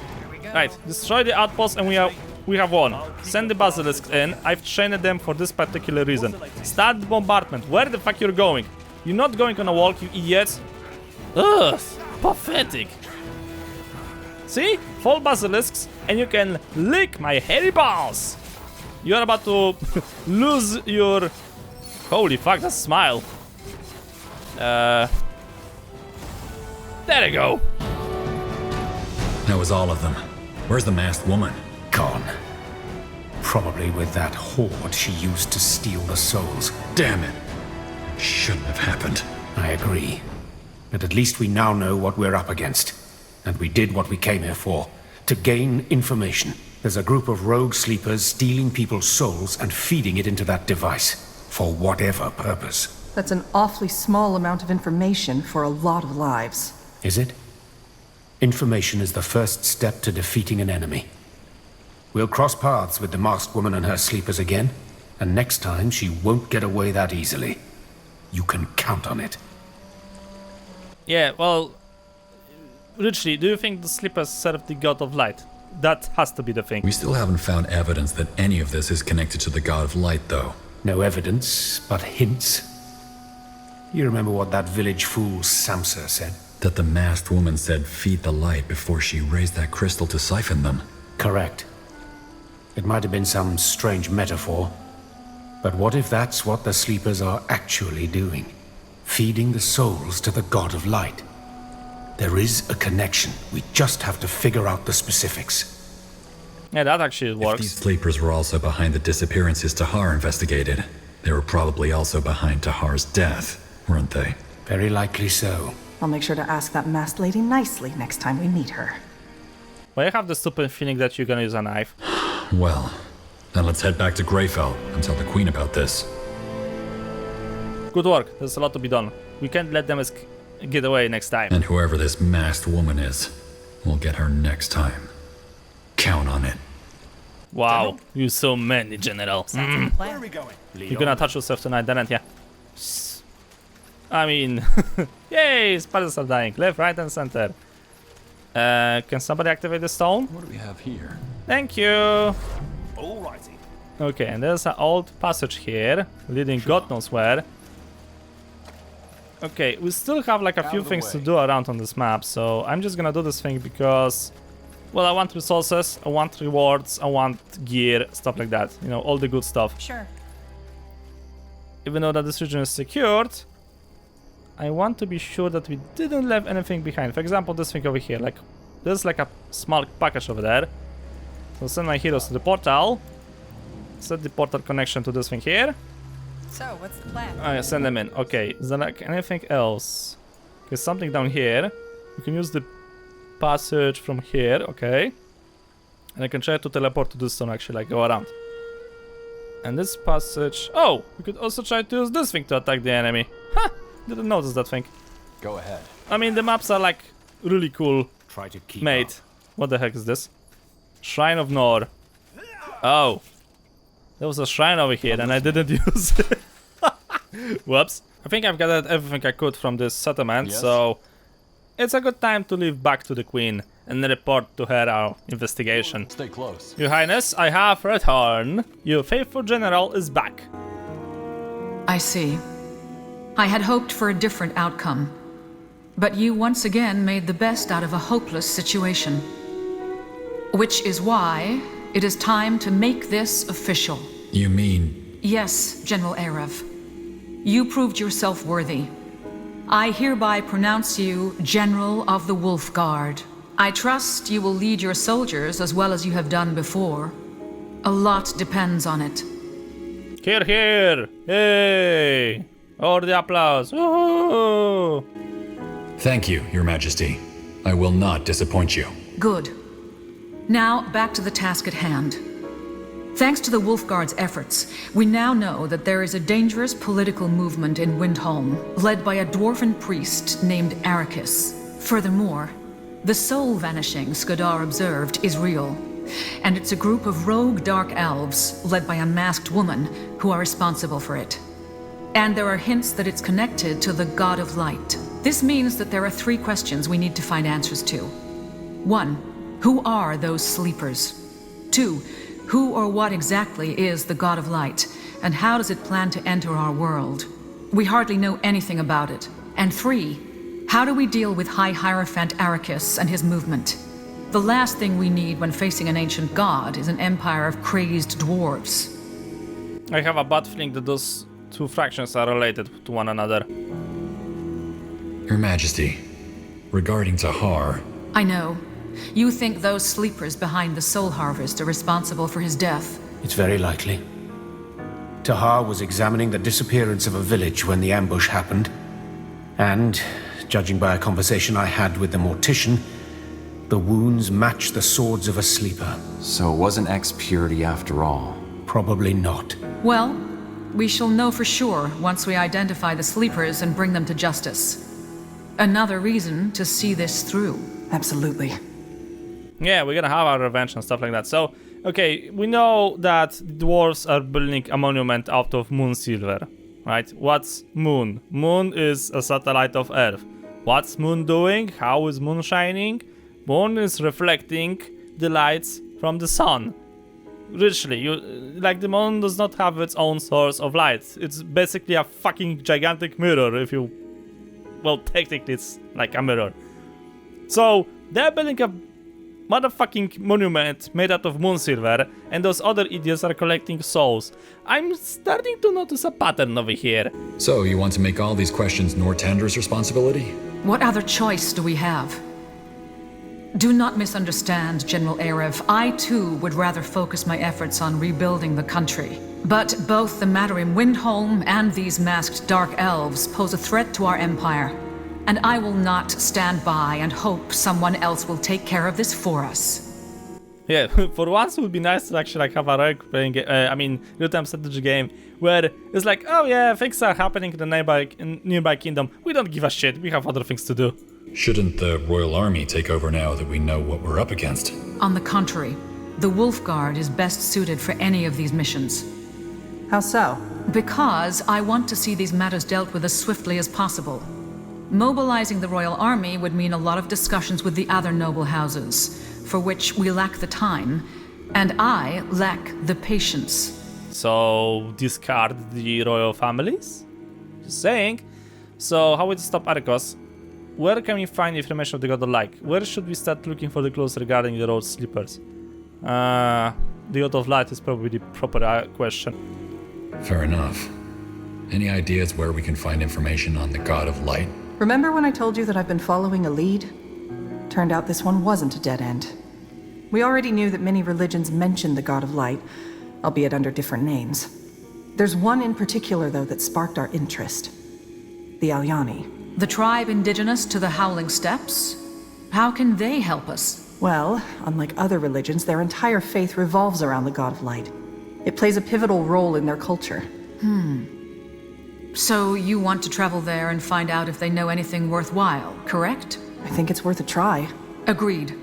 Right, destroy the outpost and we have won. Send the basilisks in. I've trained them for this particular reason. Start the bombardment. Where the fuck you're going? You're not going on a walk, you idiots. Ugh, pathetic. See? 4 basilisks and you can lick my hairy balls. You're about to lose your... Holy fuck, that smile. There you go. That was all of them. Where's the masked woman? Gone. Probably with that horde she used to steal the souls. Damn it. Shouldn't have happened. I agree. But at least we now know what we're up against. And we did what we came here for. To gain information. There's a group of rogue sleepers stealing people's souls and feeding it into that device. For whatever purpose. That's an awfully small amount of information for a lot of lives. Is it? Information is the first step to defeating an enemy. We'll cross paths with the masked woman and her sleepers again, and next time she won't get away that easily. You can count on it. Yeah, well, Richie, do you think the sleepers serve the god of light? That has to be the thing. We still haven't found evidence that any of this is connected to the god of light, though. No evidence, but hints. You remember what that village fool Samsa said? That the masked woman said feed the light before she raised that crystal to siphon them. Correct. It might have been some strange metaphor. But what if that's what the sleepers are actually doing? Feeding the souls to the god of light. There is a connection. We just have to figure out the specifics. Yeah, that actually works. If these sleepers were also behind the disappearances Tahar investigated, they were probably also behind Tahar's death, weren't they? Very likely so. I'll make sure to ask that masked lady nicely next time we meet her. But I have the stupid feeling that you're gonna use a knife. Well, then let's head back to Greyfell and tell the Queen about this. Good work. There's a lot to be done. We can't let them get away next time. And whoever this masked woman is, we'll get her next time. Count on it. Wow, you so many, General. Where are we going? You're gonna touch yourself tonight, aren't you? I mean, yay, spiders are dying. Left, right, and center. Can somebody activate the stone? What do we have here? Thank you. Alrighty. Okay, and there's an old passage here, leading God knows where. Okay, we still have like a few things to do around on this map, so I'm just gonna do this thing because, well, I want resources, I want rewards, I want gear, stuff like that. You know, all the good stuff. Sure. Even though that this region is secured, I want to be sure that we didn't leave anything behind. For example, this thing over here, like, there's like a small package over there. So send my heroes to the portal. Set the portal connection to this thing here. So, what's the plan? Oh yeah, send them in. Okay, is there like anything else? Okay, something down here. You can use the passage from here, okay. And I can try to teleport to this stone, actually, like go around. And this passage... Oh! We could also try to use this thing to attack the enemy. Huh! Didn't notice that thing. Go ahead. I mean, the maps are like really cool. Try to keep Mate, up. what the heck is this? Shrine of Nohr. Oh. There was a shrine over here and I didn't use it. Whoops. I think I've gathered everything I could from this settlement, Yes. so it's a good time to leave back to the Queen and report to her our investigation. Stay close. Your Highness, I have returned. Your faithful general is back. I see. I had hoped for a different outcome. But you once again made the best out of a hopeless situation. Which is why it is time to make this official. You mean... Yes, General Arif. You proved yourself worthy. I hereby pronounce you General of the Wolf Guard. I trust you will lead your soldiers as well as you have done before. A lot depends on it. Hear, hear! Hey! Or the applause! Woohoo! Thank you, Your Majesty. I will not disappoint you. Good. Now, back to the task at hand. Thanks to the Wolf Guard's efforts, we now know that there is a dangerous political movement in Windholm, led by a Dwarven priest named Arikis. Furthermore, the soul vanishing Skadar observed is real, and it's a group of rogue Dark Elves, led by a masked woman, who are responsible for it. And there are hints that it's connected to the God of Light. This means that there are 3 questions we need to find answers to. 1. Who are those sleepers? 2. Who or what exactly is the God of Light, and how does it plan to enter our world? We hardly know anything about it. And 3. How do we deal with High Hierophant Arikis and his movement? The last thing we need when facing an ancient god is an empire of crazed dwarves. I have a bad feeling that those 2 fractions are related to one another. Your Majesty, regarding Tahar... I know. You think those sleepers behind the Soul Harvest are responsible for his death? It's very likely. Tahar was examining the disappearance of a village when the ambush happened. And, judging by a conversation I had with the Mortician, the wounds match the swords of a sleeper. So it wasn't X-Purity after all? Probably not. Well, we shall know for sure once we identify the sleepers and bring them to justice. Another reason to see this through. Absolutely. Yeah, we're gonna have our revenge and stuff like that. So, okay, we know that dwarves are building a monument out of moon silver, right? What's moon? Moon is a satellite of Earth. What's moon doing? How is moon shining? Moon is reflecting the lights from the sun. Literally, like the moon does not have its own source of light. It's basically a fucking gigantic mirror if you... Well, technically it's like a mirror. So, they're building a motherfucking monument made out of moon silver, and those other idiots are collecting souls. I'm starting to notice a pattern over here. So, you want to make all these questions Nortander's responsibility? What other choice do we have? Do not misunderstand, General Arif. I, too, would rather focus my efforts on rebuilding the country. But both the matter in Windholm and these masked Dark Elves pose a threat to our empire. And I will not stand by and hope someone else will take care of this for us. Yeah, for once it would be nice to actually like have a role-playing, real-time strategy game where it's like, oh yeah, things are happening in the nearby kingdom. We don't give a shit. We have other things to do. Shouldn't the Royal Army take over now that we know what we're up against? On the contrary, the Wolf Guard is best suited for any of these missions. How so? Because I want to see these matters dealt with as swiftly as possible. Mobilizing the Royal Army would mean a lot of discussions with the other noble houses, for which we lack the time, and I lack the patience. So, discard the royal families? Just saying. So, how would you stop Arikos? Where can we find information of the God of Light? Where should we start looking for the clues regarding the road sleepers? The God of Light is probably the proper question. Fair enough. Any ideas where we can find information on the God of Light? Remember when I told you that I've been following a lead? Turned out this one wasn't a dead end. We already knew that many religions mentioned the God of Light, albeit under different names. There's one in particular, though, that sparked our interest. The Alyani. The tribe indigenous to the Howling Steppes? How can they help us? Well, unlike other religions, their entire faith revolves around the God of Light. It plays a pivotal role in their culture. So you want to travel there and find out if they know anything worthwhile, correct? I think it's worth a try. Agreed.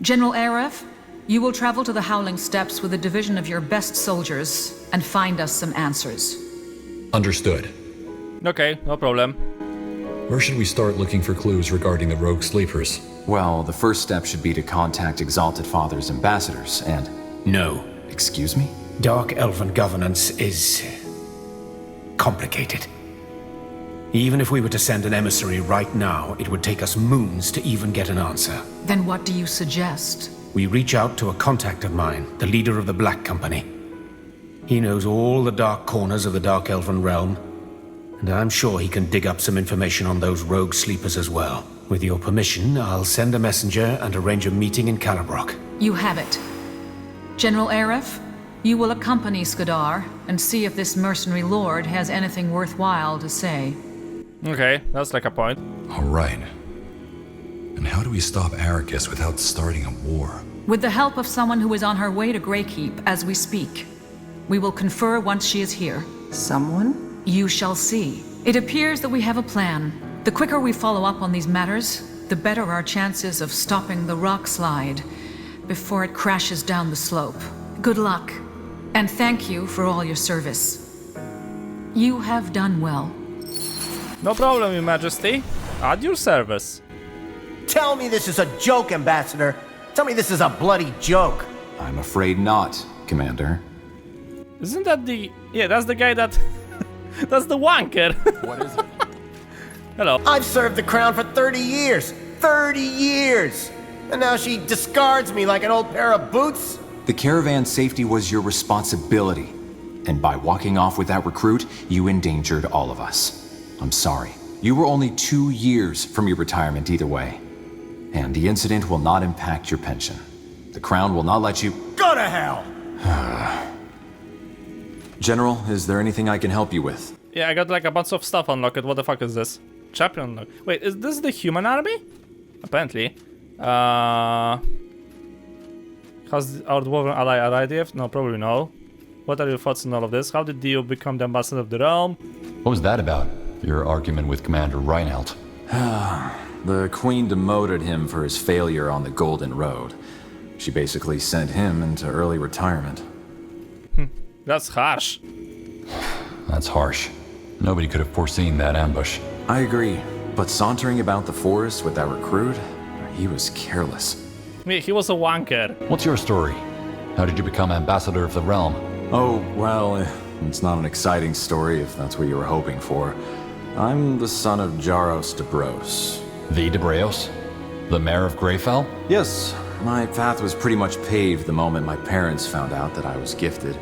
General Arif, you will travel to the Howling Steppes with a division of your best soldiers and find us some answers. Understood. Okay, no problem. Where should we start looking for clues regarding the rogue sleepers? Well, the first step should be to contact Exalted Father's ambassadors and... No. Excuse me? Dark Elven governance is... complicated. Even if we were to send an emissary right now, it would take us moons to even get an answer. Then what do you suggest? We reach out to a contact of mine, the leader of the Black Company. He knows all the dark corners of the Dark Elven realm, and I'm sure he can dig up some information on those rogue sleepers as well. With your permission, I'll send a messenger and arrange a meeting in Kalibak. You have it. General Arif, you will accompany Skadar and see if this mercenary lord has anything worthwhile to say. Okay, that's like a point. Alright. And how do we stop Arrakis without starting a war? With the help of someone who is on her way to Greykeep as we speak. We will confer once she is here. Someone? You shall see. It appears that we have a plan. The quicker we follow up on these matters, the better our chances of stopping the rock slide before it crashes down the slope. Good luck, and thank you for all your service. You have done well. No problem, Your Majesty. At your service. Tell me this is a joke, Ambassador. Tell me this is a bloody joke. I'm afraid not, Commander. Isn't that the... Yeah, that's the guy that... That's the wanker. What is it? Hello. I've served the crown for 30 years. 30 years! And now she discards me like an old pair of boots? The caravan's safety was your responsibility. And by walking off with that recruit, you endangered all of us. I'm sorry. You were only 2 years from your retirement either way. And the incident will not impact your pension. The crown will not let you... Go to hell! General, is there anything I can help you with? Yeah, I got like a bunch of stuff unlocked. What the fuck is this? Chapter unlocked. Wait, is this the human army? Apparently. Has our dwarven ally arrived yet? No, probably no. What are your thoughts on all of this? How did you become the ambassador of the realm? What was that about? Your argument with Commander Reinelt. The Queen demoted him for his failure on the Golden Road. She basically sent him into early retirement. That's harsh. That's harsh. Nobody could have foreseen that ambush. I agree, but sauntering about the forest with that recruit, he was careless. Yeah, he was a wanker. What's your story? How did you become ambassador of the realm? Oh, well, it's not an exciting story if that's what you were hoping for. I'm the son of Jaros de Bros. The de Bros? The mayor of Greyfell? Yes, my path was pretty much paved the moment my parents found out that I was gifted.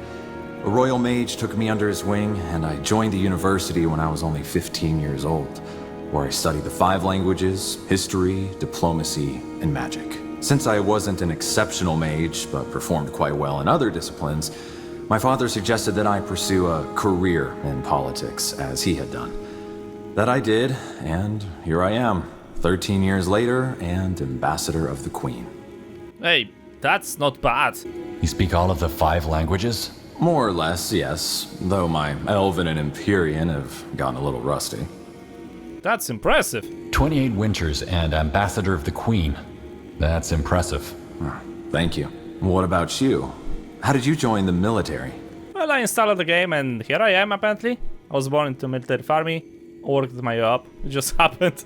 A royal mage took me under his wing, and I joined the university when I was only 15 years old, where I studied the 5 languages, history, diplomacy, and magic. Since I wasn't an exceptional mage, but performed quite well in other disciplines, my father suggested that I pursue a career in politics, as he had done. That I did, and here I am, 13 years later, and ambassador of the Queen. Hey, that's not bad. You speak all of the 5 languages? More or less, yes, though my Elfin and Empyrean have gotten a little rusty. That's impressive. 28 winters and ambassador of the Queen. That's impressive. Thank you. What about you? How did you join the military? Well, I installed the game and here I am, apparently. I was born into military army, worked my way up. It just happened.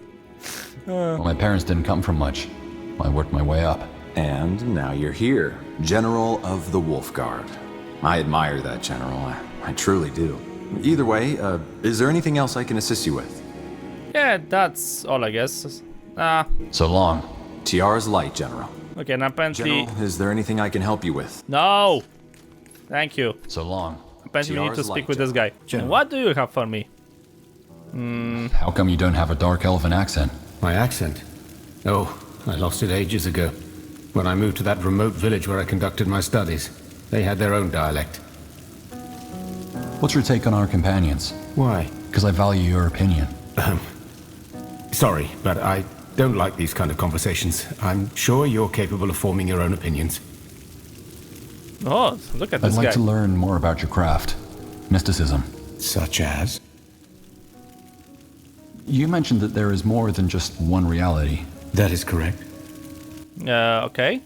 Well, my parents didn't come from much. I worked my way up. And now you're here, General of the Wolf Guard. I admire that, General. I truly do. Either way, is there anything else I can assist you with? Yeah, that's all, I guess. So long. Tiara's light, General. Okay, and apparently... General, is there anything I can help you with? No! Thank you. So long. Apparently we need to speak with this guy. General. What do you have for me? How come you don't have a Dark Elven accent? My accent? Oh, I lost it ages ago. When I moved to that remote village where I conducted my studies. They had their own dialect. What's your take on our companions? Why? Because I value your opinion. Sorry, but I don't like these kind of conversations. I'm sure you're capable of forming your own opinions. Oh, look at this guy. I'd like to learn more about your craft. Mysticism. Such as? You mentioned that there is more than just one reality. That is correct. Okay.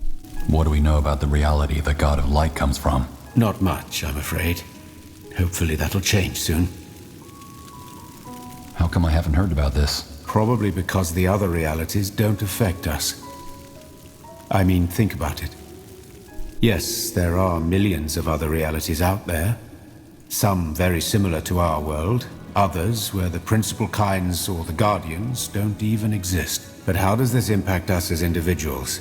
What do we know about the reality the God of Light comes from? Not much, I'm afraid. Hopefully that'll change soon. How come I haven't heard about this? Probably because the other realities don't affect us. I mean, think about it. Yes, there are millions of other realities out there. Some very similar to our world, others where the principal kinds or the guardians don't even exist. But how does this impact us as individuals?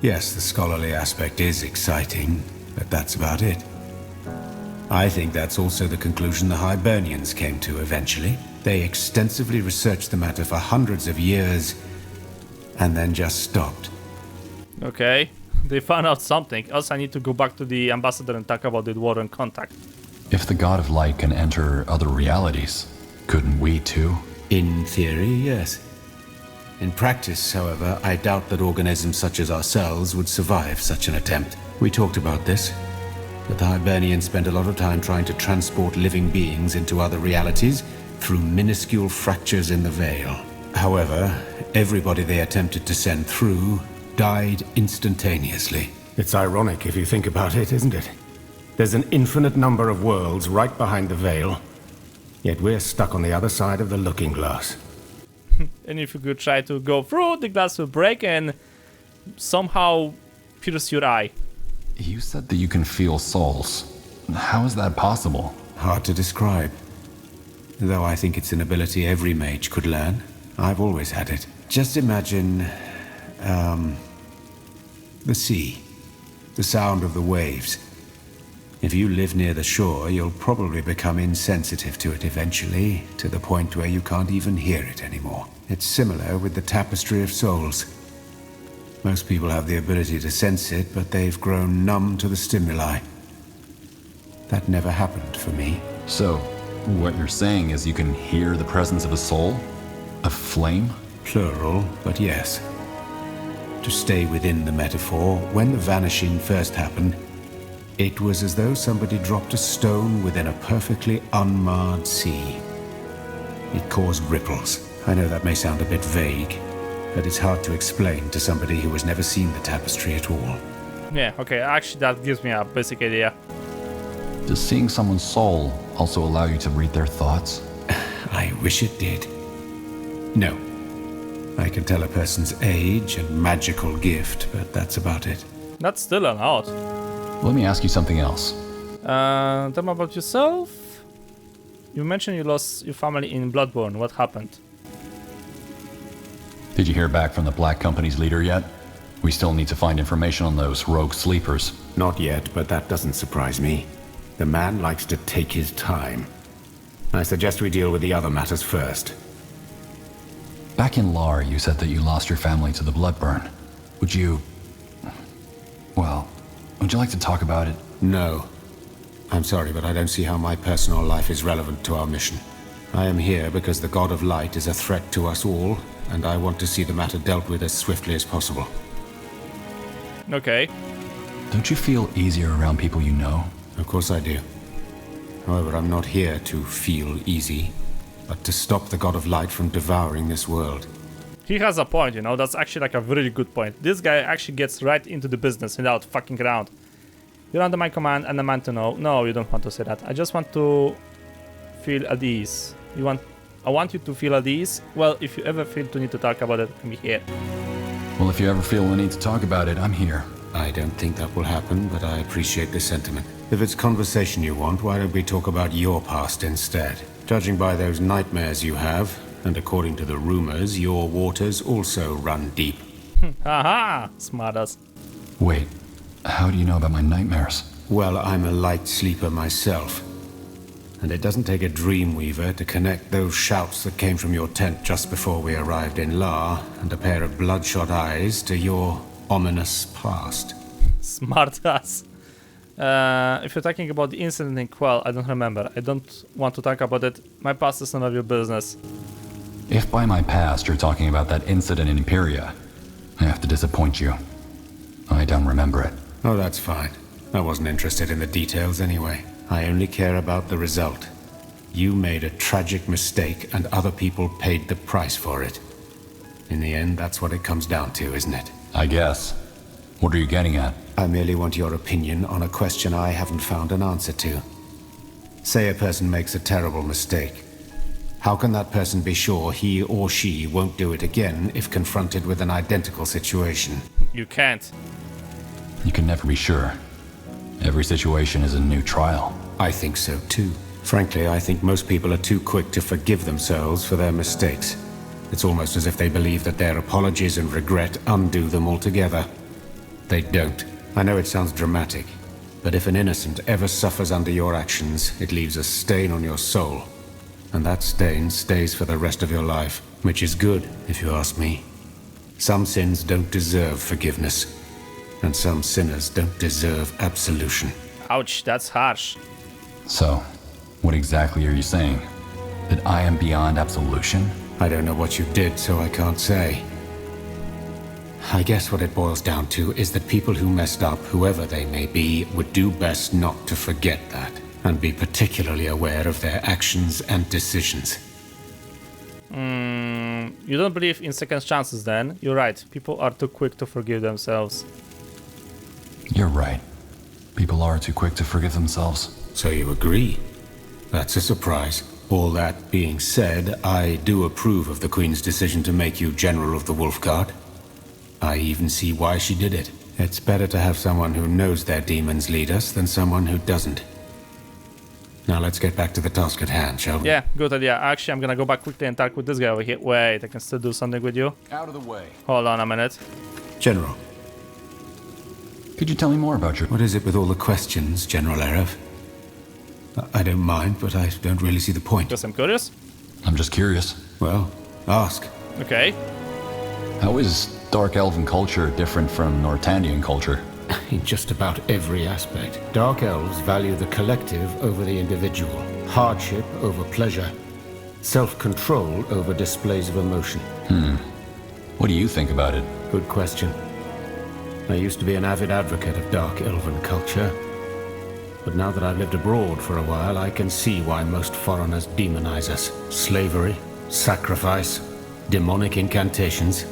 Yes, the scholarly aspect is exciting, but that's about it. I think that's also the conclusion the Hibernians came to eventually. They extensively researched the matter for hundreds of years, and then just stopped. Okay, they found out something. Also, I need to go back to the ambassador and talk about the Dwarven contact. If the God of Light can enter other realities, couldn't we too? In theory, yes. In practice, however, I doubt that organisms such as ourselves would survive such an attempt. We talked about this, but the Hibernians spent a lot of time trying to transport living beings into other realities through minuscule fractures in the veil. However, everybody they attempted to send through died instantaneously. It's ironic if you think about it, isn't it? There's an infinite number of worlds right behind the veil, yet we're stuck on the other side of the looking glass. And if you could try to go through, the glass will break and somehow pierce your eye. You said that you can feel souls. How is that possible? Hard to describe. Though I think it's an ability every mage could learn. I've always had it. Just imagine, the sea. The sound of the waves. If you live near the shore, you'll probably become insensitive to it eventually, to the point where you can't even hear it anymore. It's similar with the tapestry of souls. Most people have the ability to sense it, but they've grown numb to the stimuli. That never happened for me. So, what you're saying is you can hear the presence of a soul? A flame? Plural, but yes. To stay within the metaphor, when the Vanishing first happened, it was as though somebody dropped a stone within a perfectly unmarred sea. It caused ripples. I know that may sound a bit vague, but it's hard to explain to somebody who has never seen the tapestry at all. Yeah, okay, actually that gives me a basic idea. Does seeing someone's soul also allow you to read their thoughts? I wish it did. No. I can tell a person's age and magical gift, but that's about it. That's still an odd. Let me ask you something else. Tell me about yourself. You mentioned you lost your family in Bloodborne. What happened? Did you hear back from the Black Company's leader yet? We still need to find information on those rogue sleepers. Not yet, but that doesn't surprise me. The man likes to take his time. I suggest we deal with the other matters first. Back in Nohr, you said that you lost your family to the Bloodburn. Would you... well... would you like to talk about it? No. I'm sorry, but I don't see how my personal life is relevant to our mission. I am here because the God of Light is a threat to us all, and I want to see the matter dealt with as swiftly as possible. Okay. Don't you feel easier around people you know? Of course I do. However, I'm not here to feel easy, but to stop the God of Light from devouring this world. He has a point, you know, that's actually like a really good point. This guy actually gets right into the business without fucking around. You're under my command and a man to know. No, you don't want to say that. I just want to feel at ease. I want you to feel at ease. Well, if you ever feel to need to talk about it, I'm here. Well, if you ever feel the need to talk about it, I'm here. I don't think that will happen, but I appreciate the sentiment. If it's conversation you want, why don't we talk about your past instead? Judging by those nightmares you have, and according to the rumors, your waters also run deep. Haha, smartass. Wait, how do you know about my nightmares? Well, I'm a light sleeper myself. And it doesn't take a dreamweaver to connect those shouts that came from your tent just before we arrived in Nohr, and a pair of bloodshot eyes to your ominous past. Smartass. If you're talking about the incident in Quell, I don't remember. I don't want to talk about it. My past is none of your business. If by my past you're talking about that incident in Imperia, I have to disappoint you. I don't remember it. Oh, that's fine. I wasn't interested in the details anyway. I only care about the result. You made a tragic mistake and other people paid the price for it. In the end, that's what it comes down to, isn't it? I guess. What are you getting at? I merely want your opinion on a question I haven't found an answer to. Say a person makes a terrible mistake. How can that person be sure he or she won't do it again if confronted with an identical situation? You can't. You can never be sure. Every situation is a new trial. I think so too. Frankly, I think most people are too quick to forgive themselves for their mistakes. It's almost as if they believe that their apologies and regret undo them altogether. They don't. I know it sounds dramatic, but if an innocent ever suffers under your actions, it leaves a stain on your soul. And that stain stays for the rest of your life, which is good, if you ask me. Some sins don't deserve forgiveness, and some sinners don't deserve absolution. Ouch, that's harsh. So, what exactly are you saying? That I am beyond absolution? I don't know what you did, so I can't say. I guess what it boils down to is that people who messed up, whoever they may be, would do best not to forget that, and be particularly aware of their actions and decisions. You don't believe in second chances then? You're right, people are too quick to forgive themselves. You're right. People are too quick to forgive themselves. So you agree? That's a surprise. All that being said, I do approve of the Queen's decision to make you General of the Wolf Guard. I even see why she did it. It's better to have someone who knows their demons lead us than someone who doesn't. Now let's get back to the task at hand, shall we? Yeah, good idea. Actually, I'm gonna go back quickly and talk with this guy over here. Wait, I can still do something with you? Out of the way. Hold on a minute. General. Could you tell me more about your... What is it with all the questions, General Arif? I don't mind, but I don't really see the point. Because I'm curious? I'm just curious. Well, ask. Okay. How is Dark Elven culture different from Nortandian culture? In just about every aspect. Dark Elves value the collective over the individual, hardship over pleasure, self-control over displays of emotion. What do you think about it? Good question. I used to be an avid advocate of Dark Elven culture, but now that I've lived abroad for a while, I can see why most foreigners demonize us. Slavery, sacrifice, demonic incantations.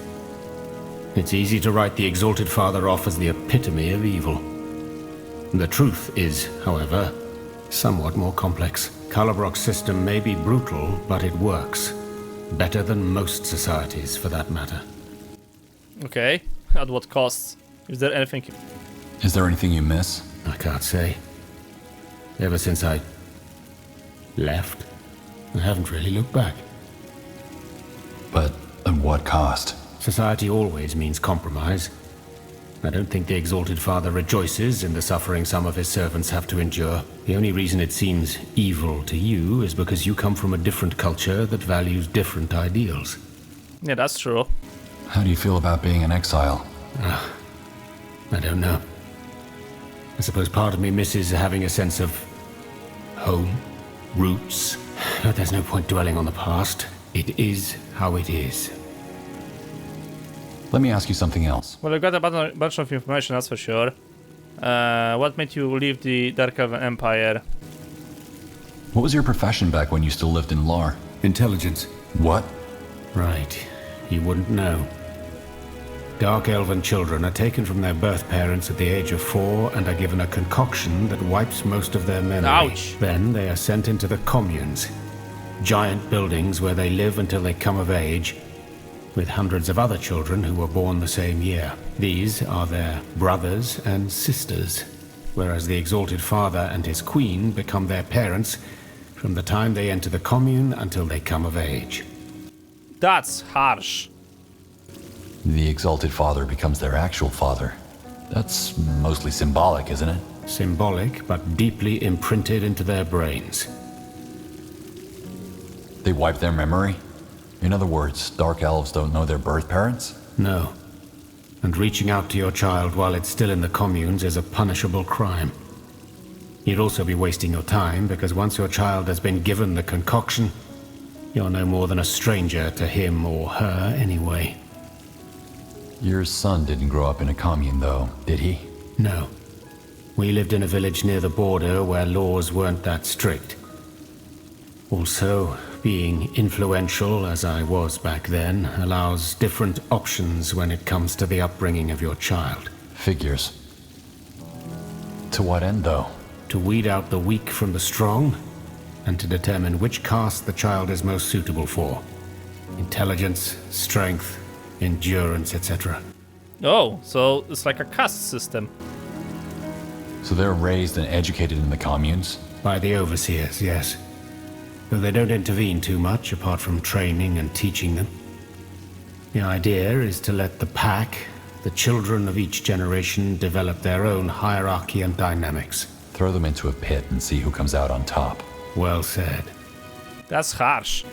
It's easy to write the Exalted Father off as the epitome of evil. The truth is, however, somewhat more complex. Kalibak's system may be brutal, but it works. Better than most societies, for that matter. Okay. At what cost? Is there anything... Is there anything you miss? I can't say. Ever since I left, I haven't really looked back. But at what cost? Society always means compromise. I don't think the Exalted Father rejoices in the suffering some of his servants have to endure. The only reason it seems evil to you is because you come from a different culture that values different ideals. Yeah, that's true. How do you feel about being in exile? I don't know. I suppose part of me misses having a sense of home, roots. But there's no point dwelling on the past. It is how it is. Let me ask you something else. Well, I got a bunch of information, that's for sure. What made you leave the Dark Elven Empire? What was your profession back when you still lived in Nohr? Intelligence. What? Right. You wouldn't know. Dark Elven children are taken from their birth parents at the age of 4 and are given a concoction that wipes most of their memory. Ouch. Then they are sent into the communes. Giant buildings where they live until they come of age, with hundreds of other children who were born the same year. These are their brothers and sisters, whereas the Exalted Father and his queen become their parents from the time they enter the commune until they come of age. That's harsh. The Exalted Father becomes their actual father. That's mostly symbolic, isn't it? Symbolic, but deeply imprinted into their brains. They wipe their memory? In other words, Dark Elves don't know their birth parents? No. And reaching out to your child while it's still in the communes is a punishable crime. You'd also be wasting your time, because once your child has been given the concoction, you're no more than a stranger to him or her anyway. Your son didn't grow up in a commune, though, did he? No. We lived in a village near the border where laws weren't that strict. Also, being influential, as I was back then, allows different options when it comes to the upbringing of your child. Figures. To what end, though? To weed out the weak from the strong, and to determine which caste the child is most suitable for. Intelligence, strength, endurance, etc. Oh, so it's like a caste system. So they're raised and educated in the communes? By the overseers, yes. Though they don't intervene too much apart from training and teaching them. The idea is to let the pack, the children of each generation, develop their own hierarchy and dynamics. Throw them into a pit and see who comes out on top. Well said. That's harsh.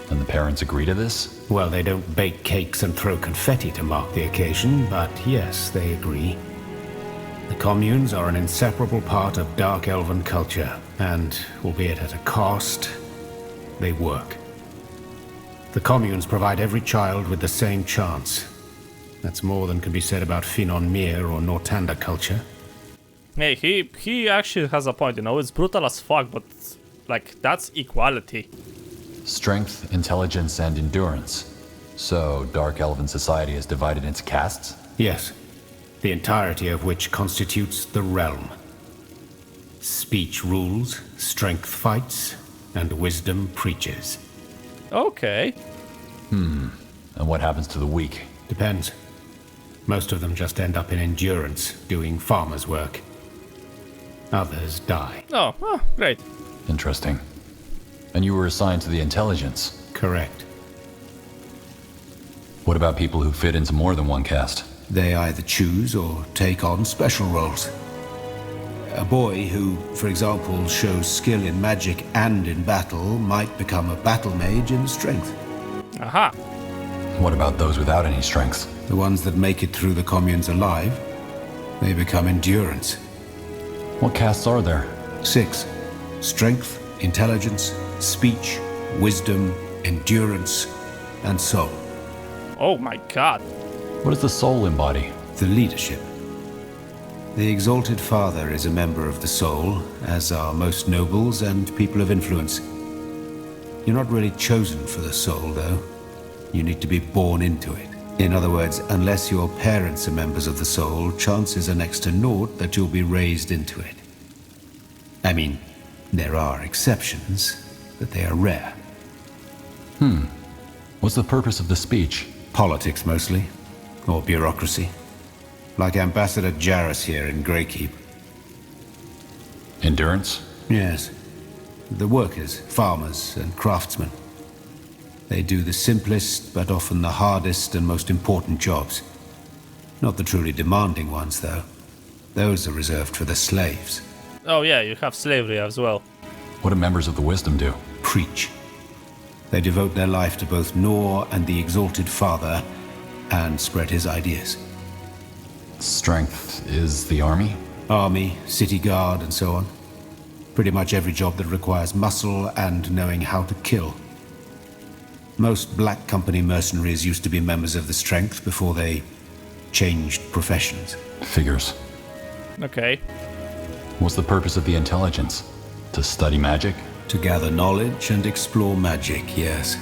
And the parents agree to this? Well, they don't bake cakes and throw confetti to mark the occasion, but yes, they agree. The communes are an inseparable part of Dark Elven culture, and, albeit at a cost, they work. The communes provide every child with the same chance. That's more than can be said about Finon Mir or Nortander culture. Hey, he actually has a point, you know, it's brutal as fuck, but, like, that's equality. Strength, intelligence, and endurance. So, Dark Elven society is divided into castes? Yes. The entirety of which constitutes the realm. Speech rules, strength fights, and wisdom preaches. Okay. And what happens to the weak? Depends. Most of them just end up in endurance, doing farmer's work. Others die. Oh, great. Interesting. And you were assigned to the intelligence? Correct. What about people who fit into more than one caste? They either choose or take on special roles. A boy who, for example, shows skill in magic and in battle might become a battle mage in strength. Aha. What about those without any strength? The ones that make it through the communes alive, they become endurance. What castes are there? 6. Strength, intelligence, speech, wisdom, endurance, and soul. Oh my god. What does the soul embody? The leadership. The Exalted Father is a member of the soul, as are most nobles and people of influence. You're not really chosen for the soul, though. You need to be born into it. In other words, unless your parents are members of the soul, chances are next to naught that you'll be raised into it. I mean, there are exceptions, but they are rare. What's the purpose of the speech? Politics, mostly. Or bureaucracy. Like Ambassador Jarrus here in Greykeep. Endurance? Yes. The workers, farmers, and craftsmen. They do the simplest, but often the hardest and most important jobs. Not the truly demanding ones, though. Those are reserved for the slaves. Oh yeah, you have slavery as well. What do members of the Wisdom do? Preach. They devote their life to both Nohr and the Exalted Father, and spread his ideas. Strength is the army? Army, city guard, and so on. Pretty much every job that requires muscle and knowing how to kill. Most Black Company mercenaries used to be members of the Strength before they changed professions. Figures. Okay. What's the purpose of the intelligence? To study magic? To gather knowledge and explore magic, yes.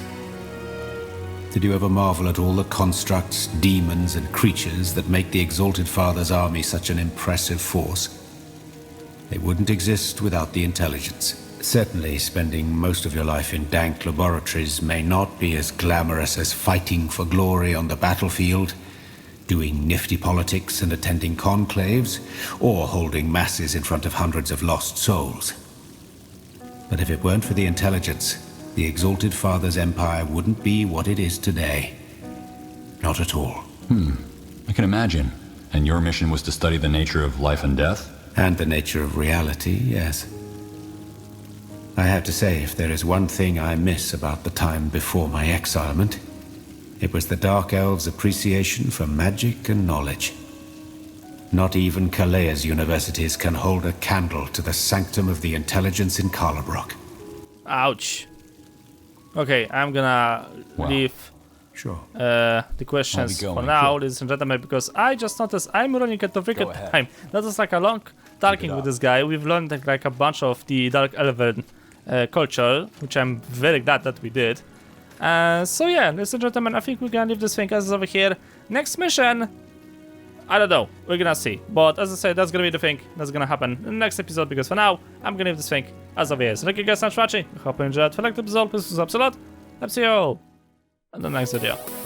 Did you ever marvel at all the constructs, demons, and creatures that make the Exalted Father's army such an impressive force? They wouldn't exist without the intelligence. Certainly, spending most of your life in dank laboratories may not be as glamorous as fighting for glory on the battlefield, doing nifty politics and attending conclaves, or holding masses in front of hundreds of lost souls. But if it weren't for the intelligence, the Exalted Father's empire wouldn't be what it is today. Not at all. I can imagine. And your mission was to study the nature of life and death? And the nature of reality, yes. I have to say, if there is one thing I miss about the time before my exilement, it was the Dark Elves' appreciation for magic and knowledge. Not even Kalea's universities can hold a candle to the sanctum of the intelligence in Kalibak. Ouch. Okay, I'm gonna leave the questions for now, ladies and gentlemen, because I just noticed I'm running out of record time. That was like a long talking with this guy. We've learned like a bunch of the Dark Elven culture, which I'm very glad that we did. So yeah, ladies and gentlemen, I think we're gonna leave this thing as over here. Next mission, I don't know, we're gonna see. But as I said, that's gonna be the thing that's gonna happen in the next episode, because for now, I'm gonna leave this thing As always, thank you guys so much for watching. I hope you enjoyed. If you liked the episode, please subscribe. I'll see you in the next video.